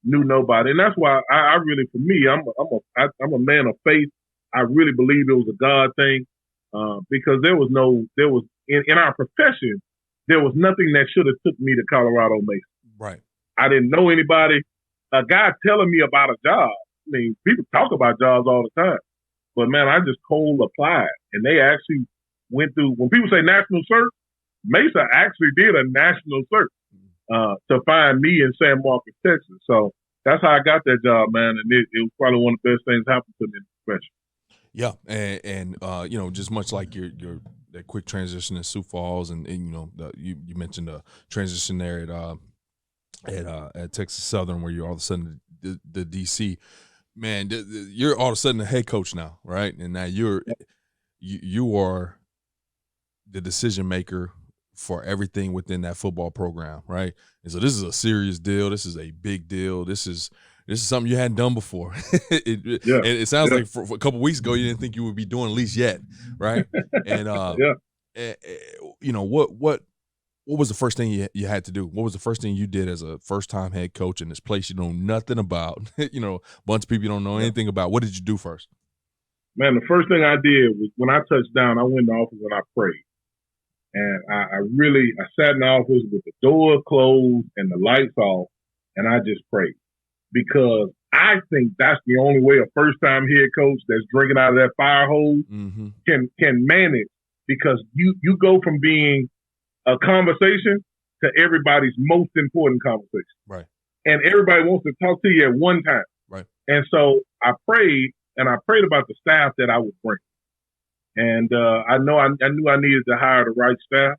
And that's why I really, for me, I'm a man of faith. I really believe it was a God thing because there was in our profession, there was nothing that should have took me to Colorado Mesa. Right. I didn't know anybody. A guy telling me about a job. I mean, people talk about jobs all the time. But, man, I just cold applied. And they actually went through, when people say national search, Mesa actually did a national search to find me in San Marcos, Texas. So that's how I got that job, man. And it was probably one of the best things happened to me in the profession. Yeah, and just much like your that quick transition in Sioux Falls, and you know, you mentioned the transition there at Texas Southern, where you're all of a sudden the DC. Man, you're all of a sudden the head coach now, right? And now you are the decision maker for everything within that football program, right? And so this is a serious deal. This is a big deal. This is something you hadn't done before. It sounds like for a couple of weeks ago you didn't think you would be doing at least yet, right? And you know, what was the first thing you had to do? What was the first thing you did as a first-time head coach in this place you know nothing about? You know, a bunch of people you don't know anything about. What did you do first? Man, the first thing I did was when I touched down, I went in the office and I prayed. And I sat in the office with the door closed and the lights off, and I just prayed. Because I think that's the only way a first-time head coach that's drinking out of that fire hose can manage. Because you go from being a conversation to everybody's most important conversation. Right. And everybody wants to talk to you at one time. Right. And so I prayed, and I prayed about the staff that I would bring. And I knew I needed to hire the right staff.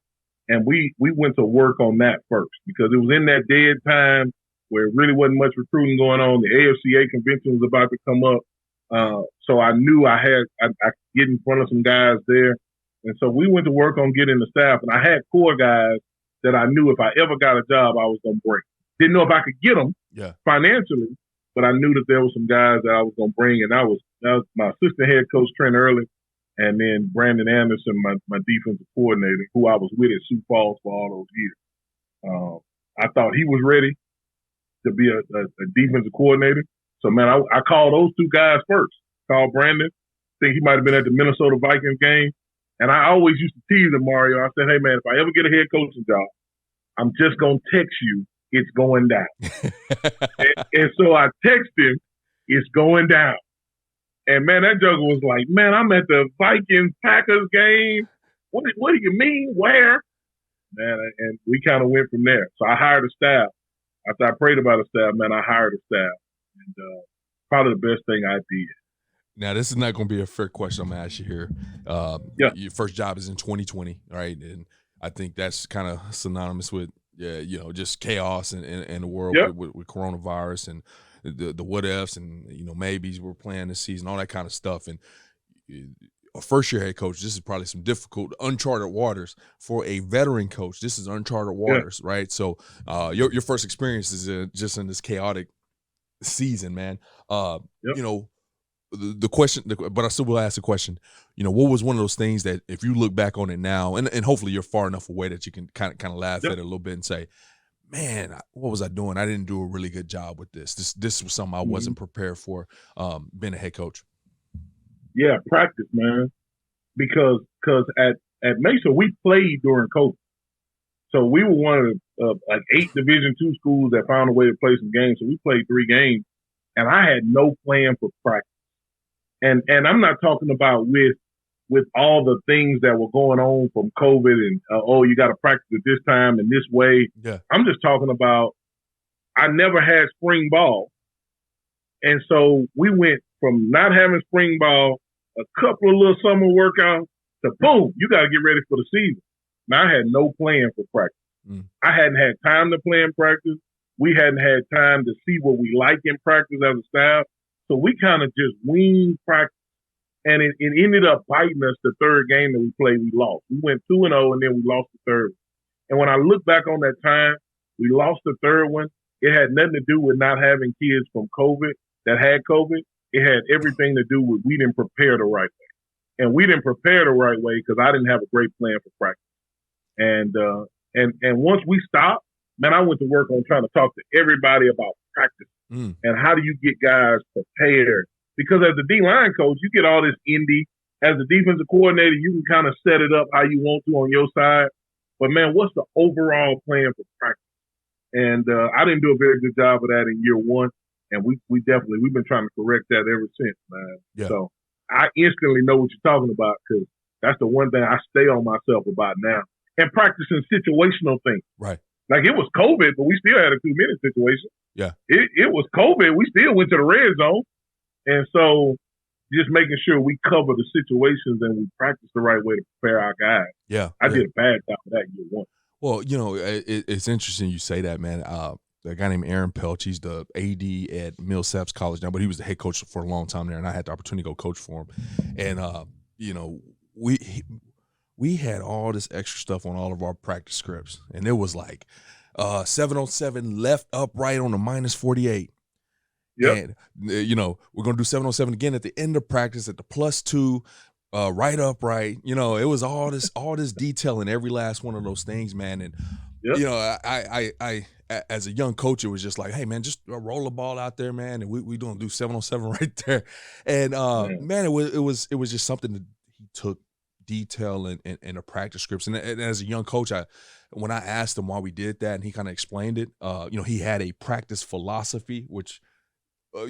And we went to work on that first, because it was in that dead time where it really wasn't much recruiting going on. The AFCA convention was about to come up. So I knew I could get in front of some guys there. And so we went to work on getting the staff. And I had core guys that I knew if I ever got a job, I was going to bring. Didn't know if I could get them financially, but I knew that there were some guys that I was going to bring. And that was my assistant head coach, Trent Early, and then Brandon Anderson, my defensive coordinator, who I was with at Sioux Falls for all those years. I thought he was ready to be a defensive coordinator. So, man, I called those two guys first. Called Brandon. I think he might have been at the Minnesota Vikings game. And I always used to tease him, Mario. I said, hey, man, if I ever get a head coaching job, I'm just going to text you, it's going down. and so I text him, it's going down. And, man, that joker was like, man, I'm at the Vikings-Packers game. What do you mean? Where? Man, and we kind of went from there. So I hired a staff. After I prayed about a staff, man, I hired a staff. And probably the best thing I did. Now, this is not going to be a fair question I'm going to ask you here. Your first job is in 2020, right? And I think that's kind of synonymous with, you know, just chaos in the world with coronavirus and the what ifs and, you know, maybes we're playing this season, all that kind of stuff. And a first-year head coach, this is probably some difficult, uncharted waters. For a veteran coach, this is uncharted waters, right? So your first experience is just in this chaotic season, man. You know, the question, but I still will ask the question, you know, what was one of those things that if you look back on it now, and hopefully you're far enough away that you can kind of laugh at it a little bit and say, man, what was I doing? I didn't do a really good job with this. This was something I wasn't prepared for being a head coach. Yeah, practice, man. Because at Mesa, we played during COVID. So we were one of like 8 Division II schools that found a way to play some games. So we played 3 games, and I had no plan for practice. And I'm not talking about with all the things that were going on from COVID and, you got to practice at this time and this way. Yeah. I'm just talking about I never had spring ball. And so we went from not having spring ball, a couple of little summer workouts, to boom, you got to get ready for the season. Now, I had no plan for practice. I hadn't had time to plan practice. We hadn't had time to see what we like in practice as a staff. So we kind of just winged practice. And it ended up biting us the third game that we played, we lost. We went 2-0, and then we lost the third. And when I look back on that time, we lost the third one. It had nothing to do with not having kids from COVID that had COVID. It had everything to do with we didn't prepare the right way. And we didn't prepare the right way because I didn't have a great plan for practice. And once we stopped, man, I went to work on trying to talk to everybody about practice and how do you get guys prepared. Because as a D-line coach, you get all this indie. As a defensive coordinator, you can kind of set it up how you want to on your side. But, man, what's the overall plan for practice? And I didn't do a very good job of that in year one. And we've been trying to correct that ever since, man. Yeah. So I instantly know what you're talking about because that's the one thing I stay on myself about now. And practicing situational things. Right. Like it was COVID, but we still had a 2-minute situation. Yeah. It was COVID. We still went to the red zone. And so just making sure we cover the situations and we practice the right way to prepare our guys. Yeah. I did a bad job of that year one. Well, it's interesting you say that, man. A guy named Aaron Pelch, he's the AD at Millsaps College now, but he was the head coach for a long time there, and I had the opportunity to go coach for him. And, we had all this extra stuff on all of our practice scripts, and it was like 707 left upright on the -48. Yep. And, we're going to do 707 again at the end of practice at the +2, right upright. It was all this detail in every last one of those things, man. And, Yep. I as a young coach, it was just like, hey, man, just roll the ball out there, man. And we don't do 707 right there. And, man, it was just something that he took detail in the practice scripts. And as a young coach, when I asked him why we did that and he kind of explained it, he had a practice philosophy, which, that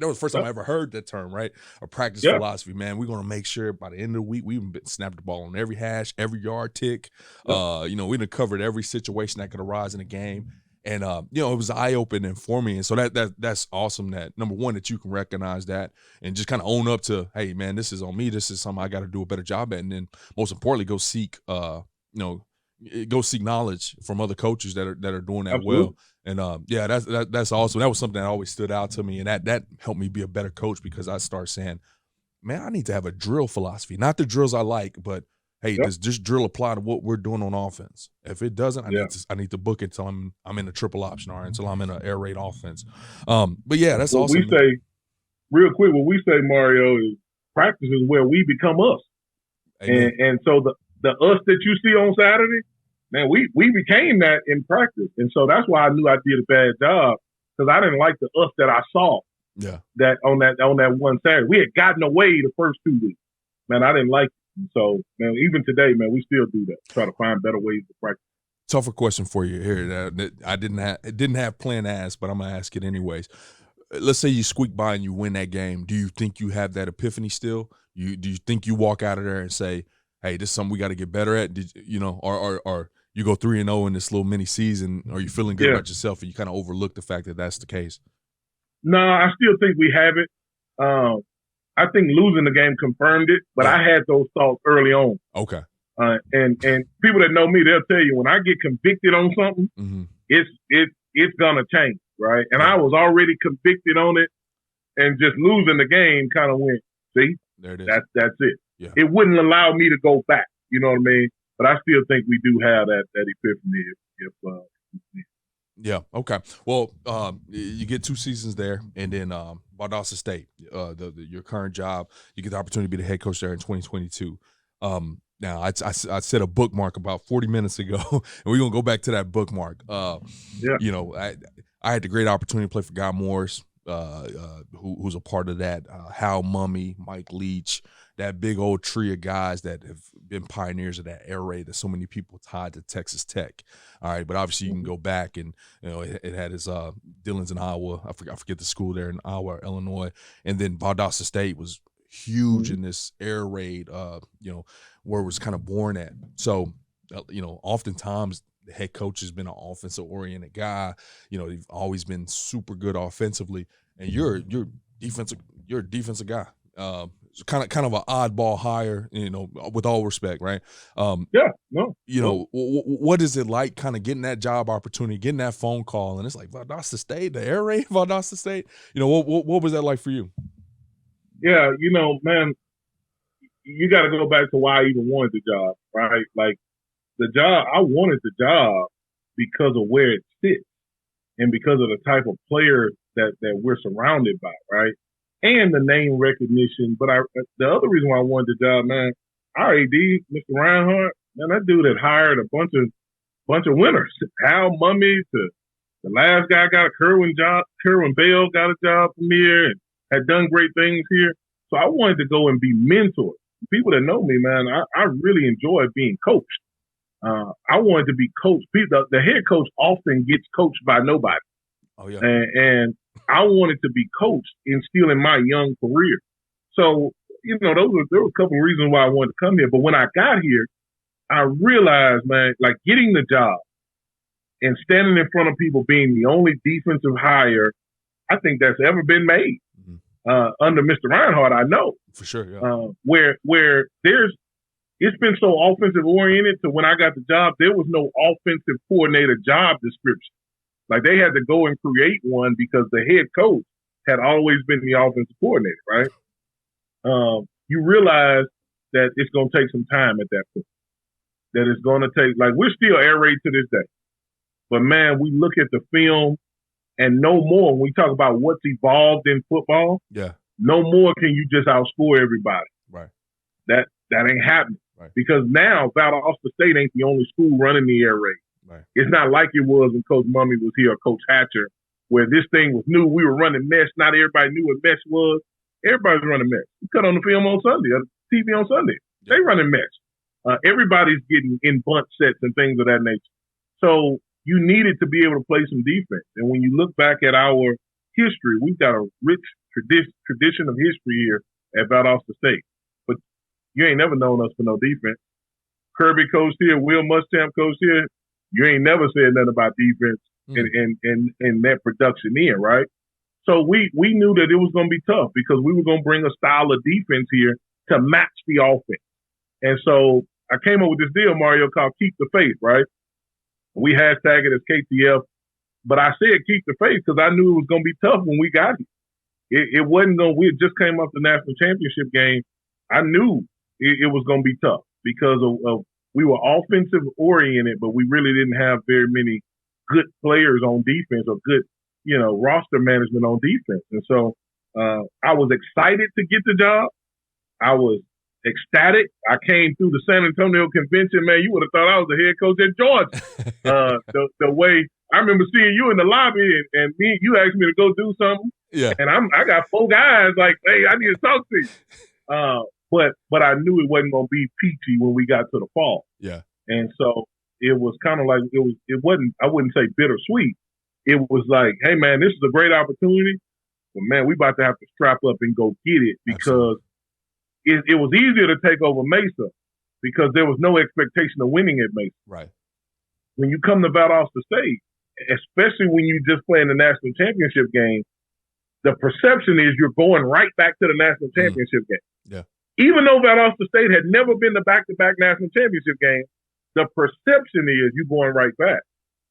was the first time I ever heard that term, right? A practice philosophy, man. We're going to make sure by the end of the week, we snapped the ball on every hash, every yard tick. We done covered every situation that could arise in a game. And, it was eye-opening for me. And so that's awesome that, number one, that you can recognize that and just kind of own up to, hey, man, this is on me. This is something I got to do a better job at. And then most importantly, go seek knowledge from other coaches that are doing that well. And that's awesome. That was something that always stood out to me, and that helped me be a better coach because I started saying, man, I need to have a drill philosophy. Not the drills I like, but hey, does this drill apply to what we're doing on offense? If it doesn't, I need to book it till I'm in a triple option or until I'm in an air raid offense. But yeah, that's awesome. We say real quick. What we say, Mario, is practice is where we become us. And so the us that you see on Saturday, man, we became that in practice. And so that's why I knew I did a bad job, because I didn't like the us that I saw. Yeah. That on that one Saturday. We had gotten away the first 2 weeks. Man, I didn't like it. And so, man, even today, man, we still do that. Try to find better ways to practice. Tougher question for you here. I didn't have planned to ask, but I'm gonna ask it anyways. Let's say you squeak by and you win that game. Do you think you have that epiphany still? Do you think you walk out of there and say, hey, this is something we got to get better at? Or you go 3-0 in this little mini season? Are you feeling good about yourself and you kind of overlook the fact that that's the case? No, I still think we have it. I think losing the game confirmed it, but I had those thoughts early on. Okay. And people that know me, they'll tell you when I get convicted on something, it's gonna change, right? And I was already convicted on it, and just losing the game kind of went, see, there it is. That's it. Yeah. It wouldn't allow me to go back. You know what I mean? But I still think we do have that epiphany. Yeah. Okay. Well, you get 2 seasons there, and then Valdosta State, your current job, you get the opportunity to be the head coach there in 2022. Now, I set a bookmark about 40 minutes ago, and we're gonna go back to that bookmark. I had the great opportunity to play for Guy Morris, who's a part of that. Hal Mummy, Mike Leach, that big old tree of guys that have been pioneers of that air raid that so many people tied to Texas Tech. All right, but obviously you can go back and it had his Dillon's in Iowa. I forget the school there in Iowa, Illinois, and then Valdosta State was huge in this air raid. Where it was kind of born at. So, oftentimes the head coach has been an offensive oriented guy. They've always been super good offensively, and you're a defensive guy. Kind of an oddball hire, with all respect, right? What is it like kind of getting that job opportunity, getting that phone call, and it's like Valdosta State, the air raid, Valdosta State. What was that like for you? Yeah, man, you got to go back to why I even wanted the job, right? Like the job, I wanted the job because of where it sits and because of the type of players that we're surrounded by, right? And the name recognition. But the other reason why I wanted the job, man, our AD, Mr. Reinhardt, man, that dude had hired a bunch of winners. Hal Mummy to the last guy got a Kerwin Bell got a job from here and had done great things here. So I wanted to go and be mentored. People that know me, man, I really enjoy being coached. I wanted to be coached. The head coach often gets coached by nobody. Oh yeah. And I wanted to be coached still in my young career. So, there were a couple of reasons why I wanted to come here. But when I got here, I realized, man, like getting the job and standing in front of people being the only defensive hire I think that's ever been made. under Mr. Reinhardt, I know. For sure, yeah. Where it's been so offensive oriented to when I got the job, there was no offensive coordinator job description. Like they had to go and create one because the head coach had always been the offensive coordinator, right? You realize that it's going to take some time at that point. That it's going to take, like we're still air raid to this day. But man, we look at the film and no more, when we talk about what's evolved in football, no more can you just outscore everybody. Right. That ain't happening. Right. Because now Valdosta State ain't the only school running the air raid. Right. It's not like it was when Coach Mummy was here or Coach Hatcher, where this thing was new. We were running mesh. Not everybody knew what mesh was. Everybody's running mesh. You cut on the film on Sunday, or TV on Sunday. They running mesh. Everybody's getting in bunt sets and things of that nature. So you needed to be able to play some defense. And when you look back at our history, we've got a rich tradition of history here at Valdosta State. But you ain't never known us for no defense. Kirby coached here, Will Muschamp coached here. You ain't never said nothing about defense and that production in, right? So we knew that it was going to be tough because we were going to bring a style of defense here to match the offense. And so I came up with this deal, Mario, called Keep the Faith, right? We hashtag it as KTF, but I said keep the faith because I knew it was going to be tough when we got here. It wasn't going. We had just came off the national championship game. I knew it was going to be tough because of we were offensive oriented, but we really didn't have very many good players on defense or good, roster management on defense. And so I was excited to get the job. I was ecstatic. I came through the San Antonio convention, man. You would have thought I was the head coach at Georgia. The way I remember seeing you in the lobby and you asked me to go do something. Yeah. And I got 4 guys like, hey, I need to talk to you. But I knew it wasn't going to be peachy when we got to the fall. Yeah. And so it was kind of like it wasn't. I wouldn't say bittersweet. It was like, hey man, this is a great opportunity, but man, we about to have to strap up and go get it because it was easier to take over Mesa because there was no expectation of winning at Mesa. Right. When you come to Valdosta State, especially when you just play in the national championship game, the perception is you're going right back to the national championship game. Yeah. Even though Valdosta State had never been to back-to-back national championship game, the perception is you're going right back.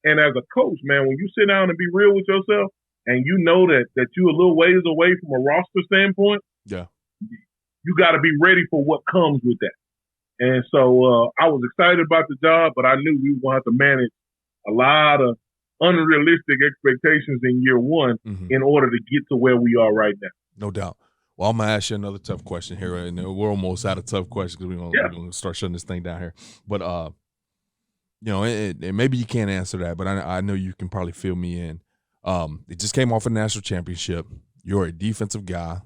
And as a coach, man, when you sit down and be real with yourself and you know that you're a little ways away from a roster standpoint, you got to be ready for what comes with that. And so I was excited about the job, but I knew we were going to have to manage a lot of unrealistic expectations in year one in order to get to where we are right now. No doubt. Well, I'm going to ask you another tough question here. And we're almost out of tough questions because we're going to start shutting this thing down here. But, and maybe you can't answer that, but I know you can probably fill me in. It just came off a national championship. You're a defensive guy.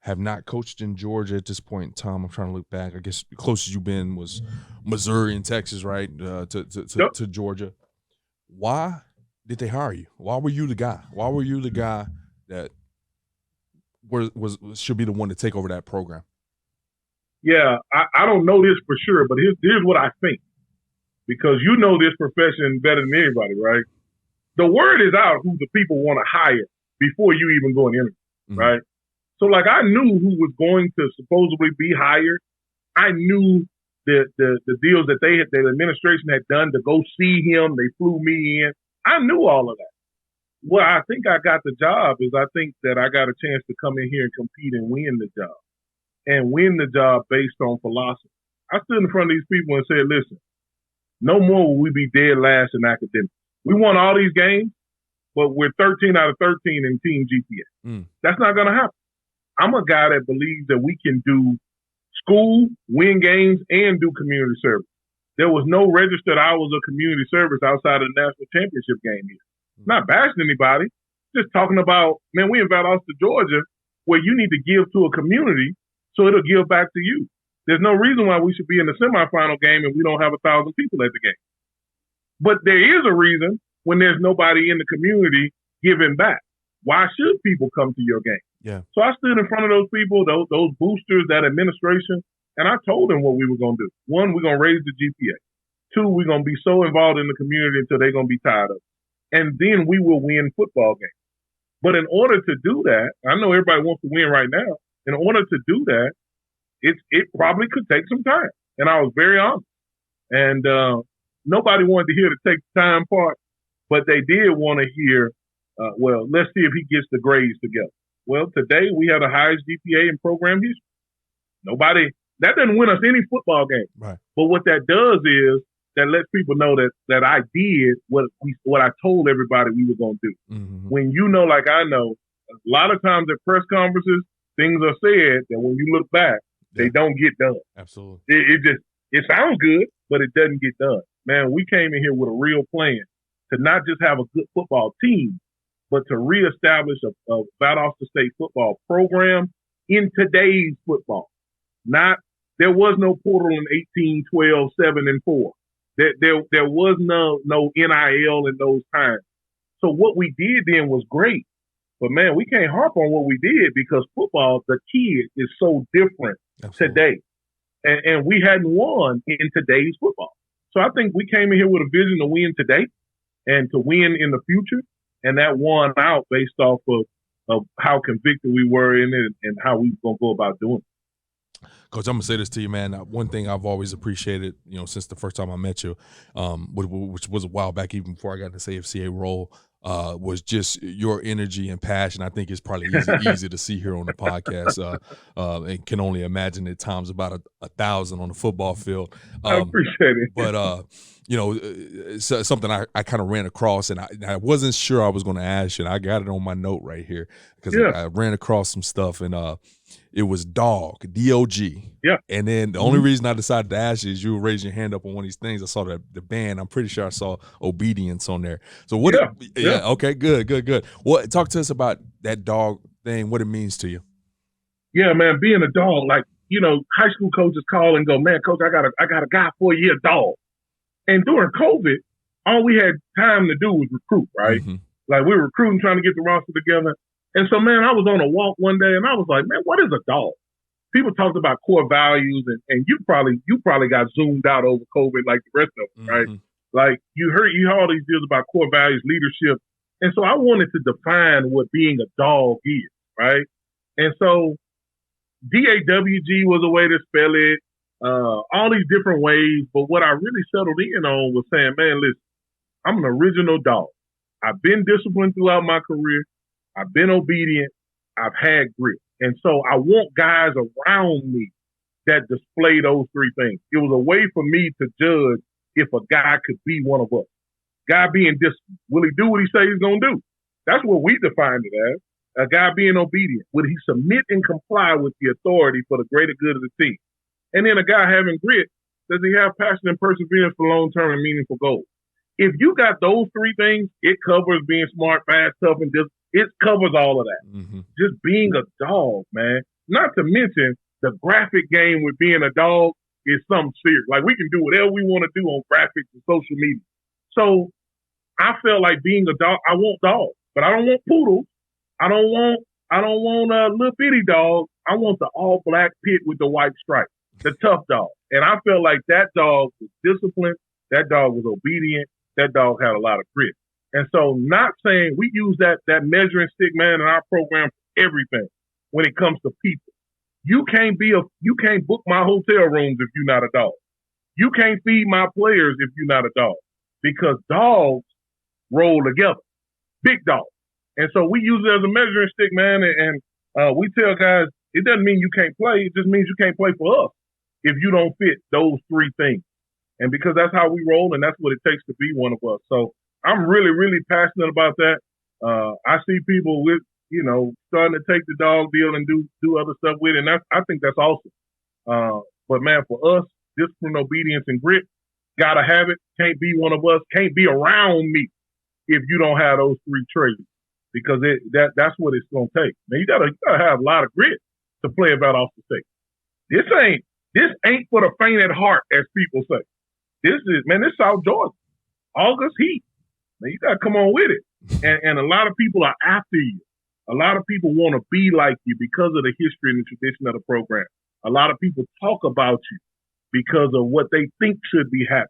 Have not coached in Georgia at this point in time. I'm trying to look back. I guess the closest you've been was Missouri and Texas, right, to Georgia. Why did they hire you? Why were you the guy? Why were you the guy that should be the one to take over that program? Yeah, I don't know this for sure, but here's what I think. Because you know this profession better than anybody, right? The word is out who the people want to hire before you even go and interview, right? So, like, I knew who was going to supposedly be hired. I knew the deals that the administration had done to go see him. They flew me in. I knew all of that. Well, I think I got the job is I think that I got a chance to come in here and compete and win the job. And win the job based on philosophy. I stood in front of these people and said, listen, no more will we be dead last in academics. We won all these games, but we're 13 out of 13 in team GPA. That's not going to happen. I'm a guy that believes that we can do school, win games, and do community service. There was no registered hours of community service outside of the national championship game here. Not bashing anybody, just talking about, man, we in Valdosta, Georgia, where you need to give to a community so it'll give back to you. There's no reason why we should be in the semifinal game and we don't have 1,000 people at the game. But there is a reason when there's nobody in the community giving back. Why should people come to your game? Yeah. So I stood in front of those people, those boosters, that administration, and I told them what we were going to do. 1, we're going to raise the GPA. 2, we're going to be so involved in the community until they're going to be tired of it. And then we will win football games. But in order to do that, I know everybody wants to win right now. In order to do that, it probably could take some time. And I was very honest. And nobody wanted to hear the take the time part, but they did want to hear, well, let's see if he gets the grades together. Well, today we have the highest GPA in program history. That doesn't win us any football game. Right. But what that does is that lets people know that I did what I told everybody we were going to do. Mm-hmm. When you know, like I know, a lot of times at press conferences, things are said that when you look back, they don't get done. Absolutely. It sounds good, but it doesn't get done. Man, we came in here with a real plan to not just have a good football team, but to reestablish a Valdosta State football program in today's football. There was no portal in 18, 12, 7, and 4. There was no NIL in those times. So what we did then was great. But, man, we can't harp on what we did because football, the kid, is so different today. And we hadn't won in today's football. So I think we came in here with a vision to win today and to win in the future. And that won out based off of how convicted we were in it and how we were going to go about doing it. Coach, I'm gonna say this to you, man. One thing I've always appreciated, since the first time I met you, which was a while back, even before I got this AFCA role, was just your energy and passion. I think it's probably easy to see here on the podcast, and can only imagine at times about 1,000 on the football field. I appreciate it. But it's something I kind of ran across, and I wasn't sure I was going to ask you, and I got it on my note right here because I ran across some stuff, and it was D.O.G. Yeah. And then the only reason I decided to ask you is you were raising your hand up on one of these things. I saw the band. I'm pretty sure I saw Obedience on there. So what? Yeah. Okay. Good. Well, talk to us about that dog thing. What it means to you. Yeah, man. Being a dog, like high school coaches call and go, man, coach, I got a guy for you, a dog. And during COVID, all we had time to do was recruit, right? Mm-hmm. Like we were recruiting, trying to get the roster together. And so, man, I was on a walk one day and I was like, man, what is a dog? People talked about core values and you probably got zoomed out over COVID like the rest of us, right? Like you heard all these deals about core values, leadership. And so I wanted to define what being a dog is, right? And so D.O.G. was a way to spell it, all these different ways. But what I really settled in on was saying, man, listen, I'm an original dog. I've been disciplined throughout my career. I've been obedient. I've had grit. And so I want guys around me that display those three things. It was a way for me to judge if a guy could be one of us. Guy being disciplined. Will he do what he says he's going to do? That's what we defined it as. A guy being obedient. Would he submit and comply with the authority for the greater good of the team? And then a guy having grit. Does he have passion and perseverance for long-term and meaningful goals? If you got those three things, it covers being smart, fast, tough, and disciplined. It covers all of that. Mm-hmm. Just being a dog, man. Not to mention the graphic game with being a dog is something serious. Like we can do whatever we want to do on graphics and social media. So I felt like being a dog, I want dogs, but I don't want poodles. I don't want a little bitty dog. I want the all black pit with the white stripe, the tough dog. And I felt like that dog was disciplined. That dog was obedient. That dog had a lot of grit. And so not saying we use that measuring stick, man, in our program for everything when it comes to people. You can't book my hotel rooms if you're not a dog. You can't feed my players if you're not a dog because dogs roll together, big dogs. And so we use it as a measuring stick, man. And we tell guys, it doesn't mean you can't play. It just means you can't play for us if you don't fit those three things. And because that's how we roll and that's what it takes to be one of us. So I'm really, really passionate about that. I see people with, starting to take the dog deal and do other stuff with it. And I think that's awesome. But man, for us, discipline, obedience, and grit, gotta have it. Can't be one of us. Can't be around me if you don't have those three traits. Because that's what it's gonna take. Man, you gotta have a lot of grit to play at Valdosta State. This ain't for the faint at heart, as people say. This South Georgia, August heat. Man, you gotta come on with it. And a lot of people are after you. A lot of people want to be like you because of the history and the tradition of the program. A lot of people talk about you because of what they think should be happening.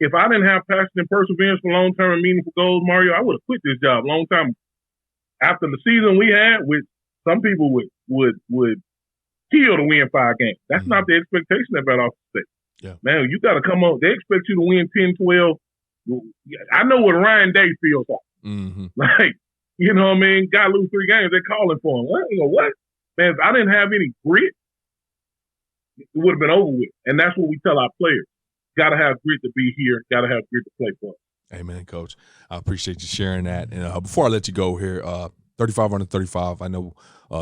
If I didn't have passion and perseverance for long-term and meaningful goals, Mario, I would have quit this job a long time ago. after the season we had, which some people would kill to win 5 games. That's not the expectation at Valdosta State. Yeah. Man, you got to come on. They expect you to win 10, 12. I know what Ryan Day feels like. Mm-hmm. Like, you know what I mean? Got to lose 3 games. They're calling for him. What? Man, if I didn't have any grit, it would have been over with. And that's what we tell our players. Got to have grit to be here. Got to have grit to play for us. Amen, Coach. I appreciate you sharing that. And before I let you go here, 35 under 35, I know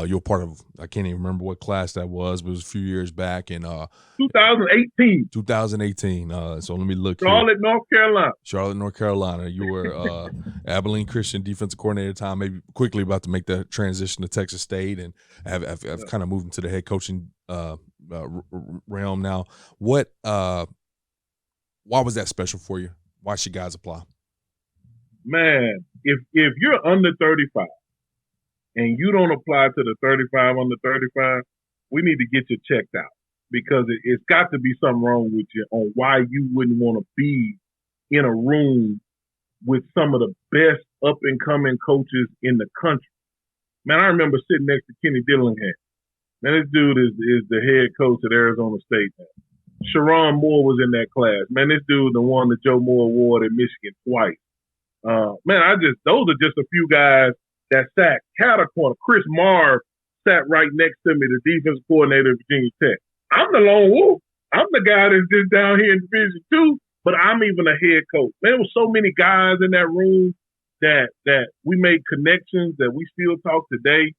you're part of, I can't even remember what class that was, but it was a few years back. In 2018. 2018. So let me look Charlotte, here. North Carolina. Charlotte, North Carolina. You were Abilene Christian defensive coordinator at the time, maybe quickly about to make that transition to Texas State, and have kind of moved into the head coaching realm now. What? Why was that special for you? Why should guys apply? Man, if you're under 35 and you don't apply to the 35 under 35, we need to get you checked out, because it's got to be something wrong with you on why you wouldn't want to be in a room with some of the best up-and-coming coaches in the country. Man, I remember sitting next to Kenny Dillingham. Man, this dude is the head coach at Arizona State now. Sharon Moore was in that class. Man, this dude won the Joe Moore Award at Michigan twice. Man, those are just a few guys that sat cat a corner. Chris Marv sat right next to me, the defensive coordinator of Virginia Tech. I'm the lone wolf. I'm the guy that's just down here in Division II, but I'm even a head coach. Man, there were so many guys in that room that we made connections that we still talk today,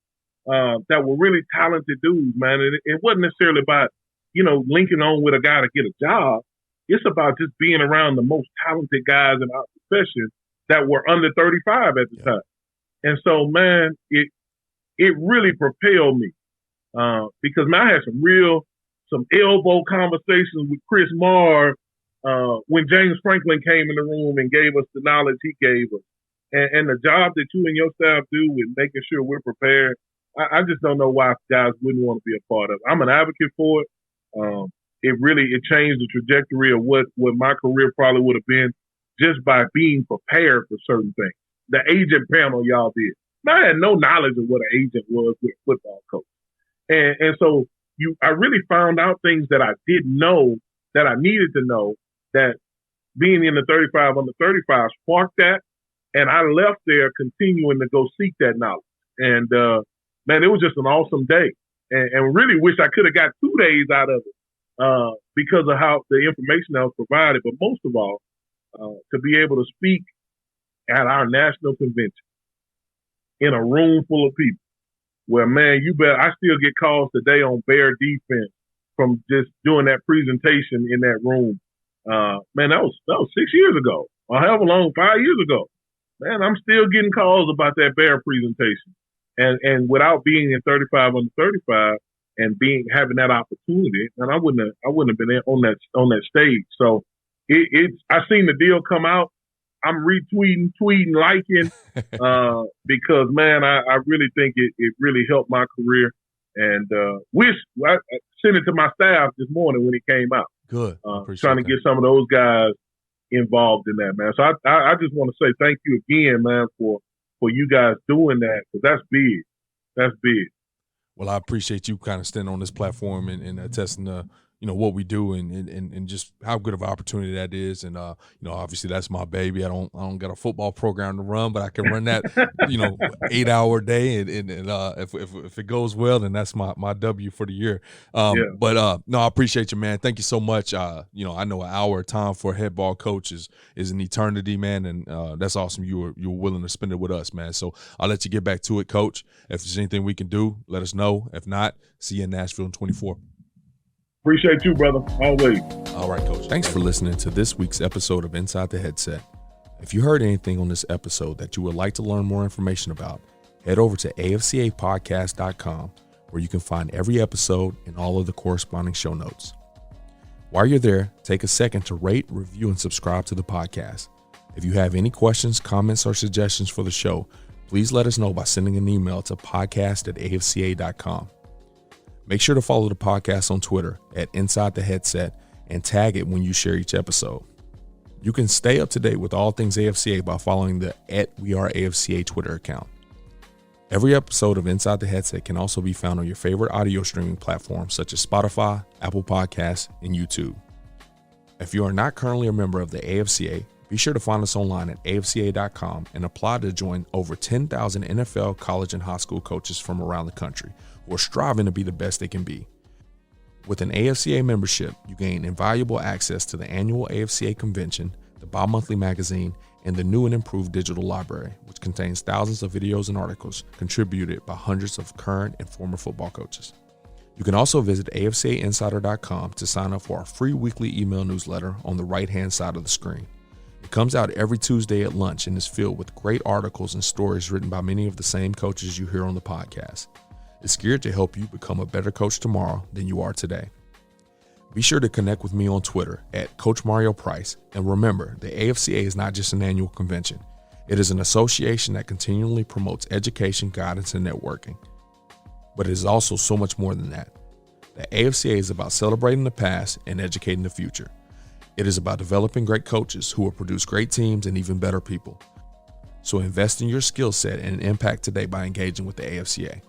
that were really talented dudes, man. And it wasn't necessarily about, linking on with a guy to get a job. It's about just being around the most talented guys in our profession that were under 35 at the time. And so, man, it really propelled me, because, man, I had some elbow conversations with Chris Marr when James Franklin came in the room and gave us the knowledge he gave us. And the job that you and your staff do with making sure we're prepared, I just don't know why guys wouldn't want to be a part of it. I'm an advocate for it. It changed the trajectory of what my career probably would have been just by being prepared for certain things. The agent panel y'all did. I had no knowledge of what an agent was with a football coach. And so I really found out things that I didn't know that I needed to know, that being in the 35 under 35 sparked that. And I left there continuing to go seek that knowledge. And, man, it was just an awesome day. And really wish I could have got 2 days out of it because of how the information that was provided. But most of all, to be able to speak at our national convention in a room full of people where, man, I still get calls today on Bear defense from just doing that presentation in that room. Man, that was 6 years ago, or however long, 5 years ago. Man, I'm still getting calls about that Bear presentation. And without being in 35 under 35 and having that opportunity, and I wouldn't have been on that stage. So I seen the deal come out. I'm retweeting, tweeting, liking, because, man, I really think it really helped my career. And I sent it to my staff this morning when it came out. Good. Trying to get some of those guys involved in that, man. So I just want to say thank you again, man, for you guys doing that, because that's big. That's big. Well, I appreciate you kind of standing on this platform and attesting to, what we do and just how good of an opportunity that is. And, obviously that's my baby. I don't got a football program to run, but I can run that, 8-hour day. And if it goes well, then that's my W for the year. But no, I appreciate you, man. Thank you so much. I know an hour of time for a head ball coach is an eternity, man. And that's awesome. You were willing to spend it with us, man. So I'll let you get back to it, Coach. If there's anything we can do, let us know. If not, see you in Nashville in 24. Appreciate you, brother. Always. All right, Coach. Thanks for listening to this week's episode of Inside the Headset. If you heard anything on this episode that you would like to learn more information about, head over to afcapodcast.com, where you can find every episode and all of the corresponding show notes. While you're there, take a second to rate, review, and subscribe to the podcast. If you have any questions, comments, or suggestions for the show, please let us know by sending an email to podcast@afca.com. Make sure to follow the podcast on Twitter at Inside the Headset and tag it when you share each episode. You can stay up to date with all things AFCA by following the @WeAreAFCA Twitter account. Every episode of Inside the Headset can also be found on your favorite audio streaming platforms such as Spotify, Apple Podcasts, and YouTube. If you are not currently a member of the AFCA, be sure to find us online at afca.com and apply to join over 10,000 NFL, college, and high school coaches from around the country who are striving to be the best they can be. With an AFCA membership, you gain invaluable access to the annual AFCA convention, the bi-monthly magazine, and the new and improved digital library, which contains thousands of videos and articles contributed by hundreds of current and former football coaches. You can also visit afcainsider.com to sign up for our free weekly email newsletter on the right-hand side of the screen. It comes out every Tuesday at lunch and is filled with great articles and stories written by many of the same coaches you hear on the podcast. It's geared to help you become a better coach tomorrow than you are today. Be sure to connect with me on Twitter at Coach Mario Price, and remember, the AFCA is not just an annual convention. It is an association that continually promotes education, guidance, and networking. But it is also so much more than that. The AFCA is about celebrating the past and educating the future. It is about developing great coaches who will produce great teams and even better people. So invest in your skill set and impact today by engaging with the AFCA.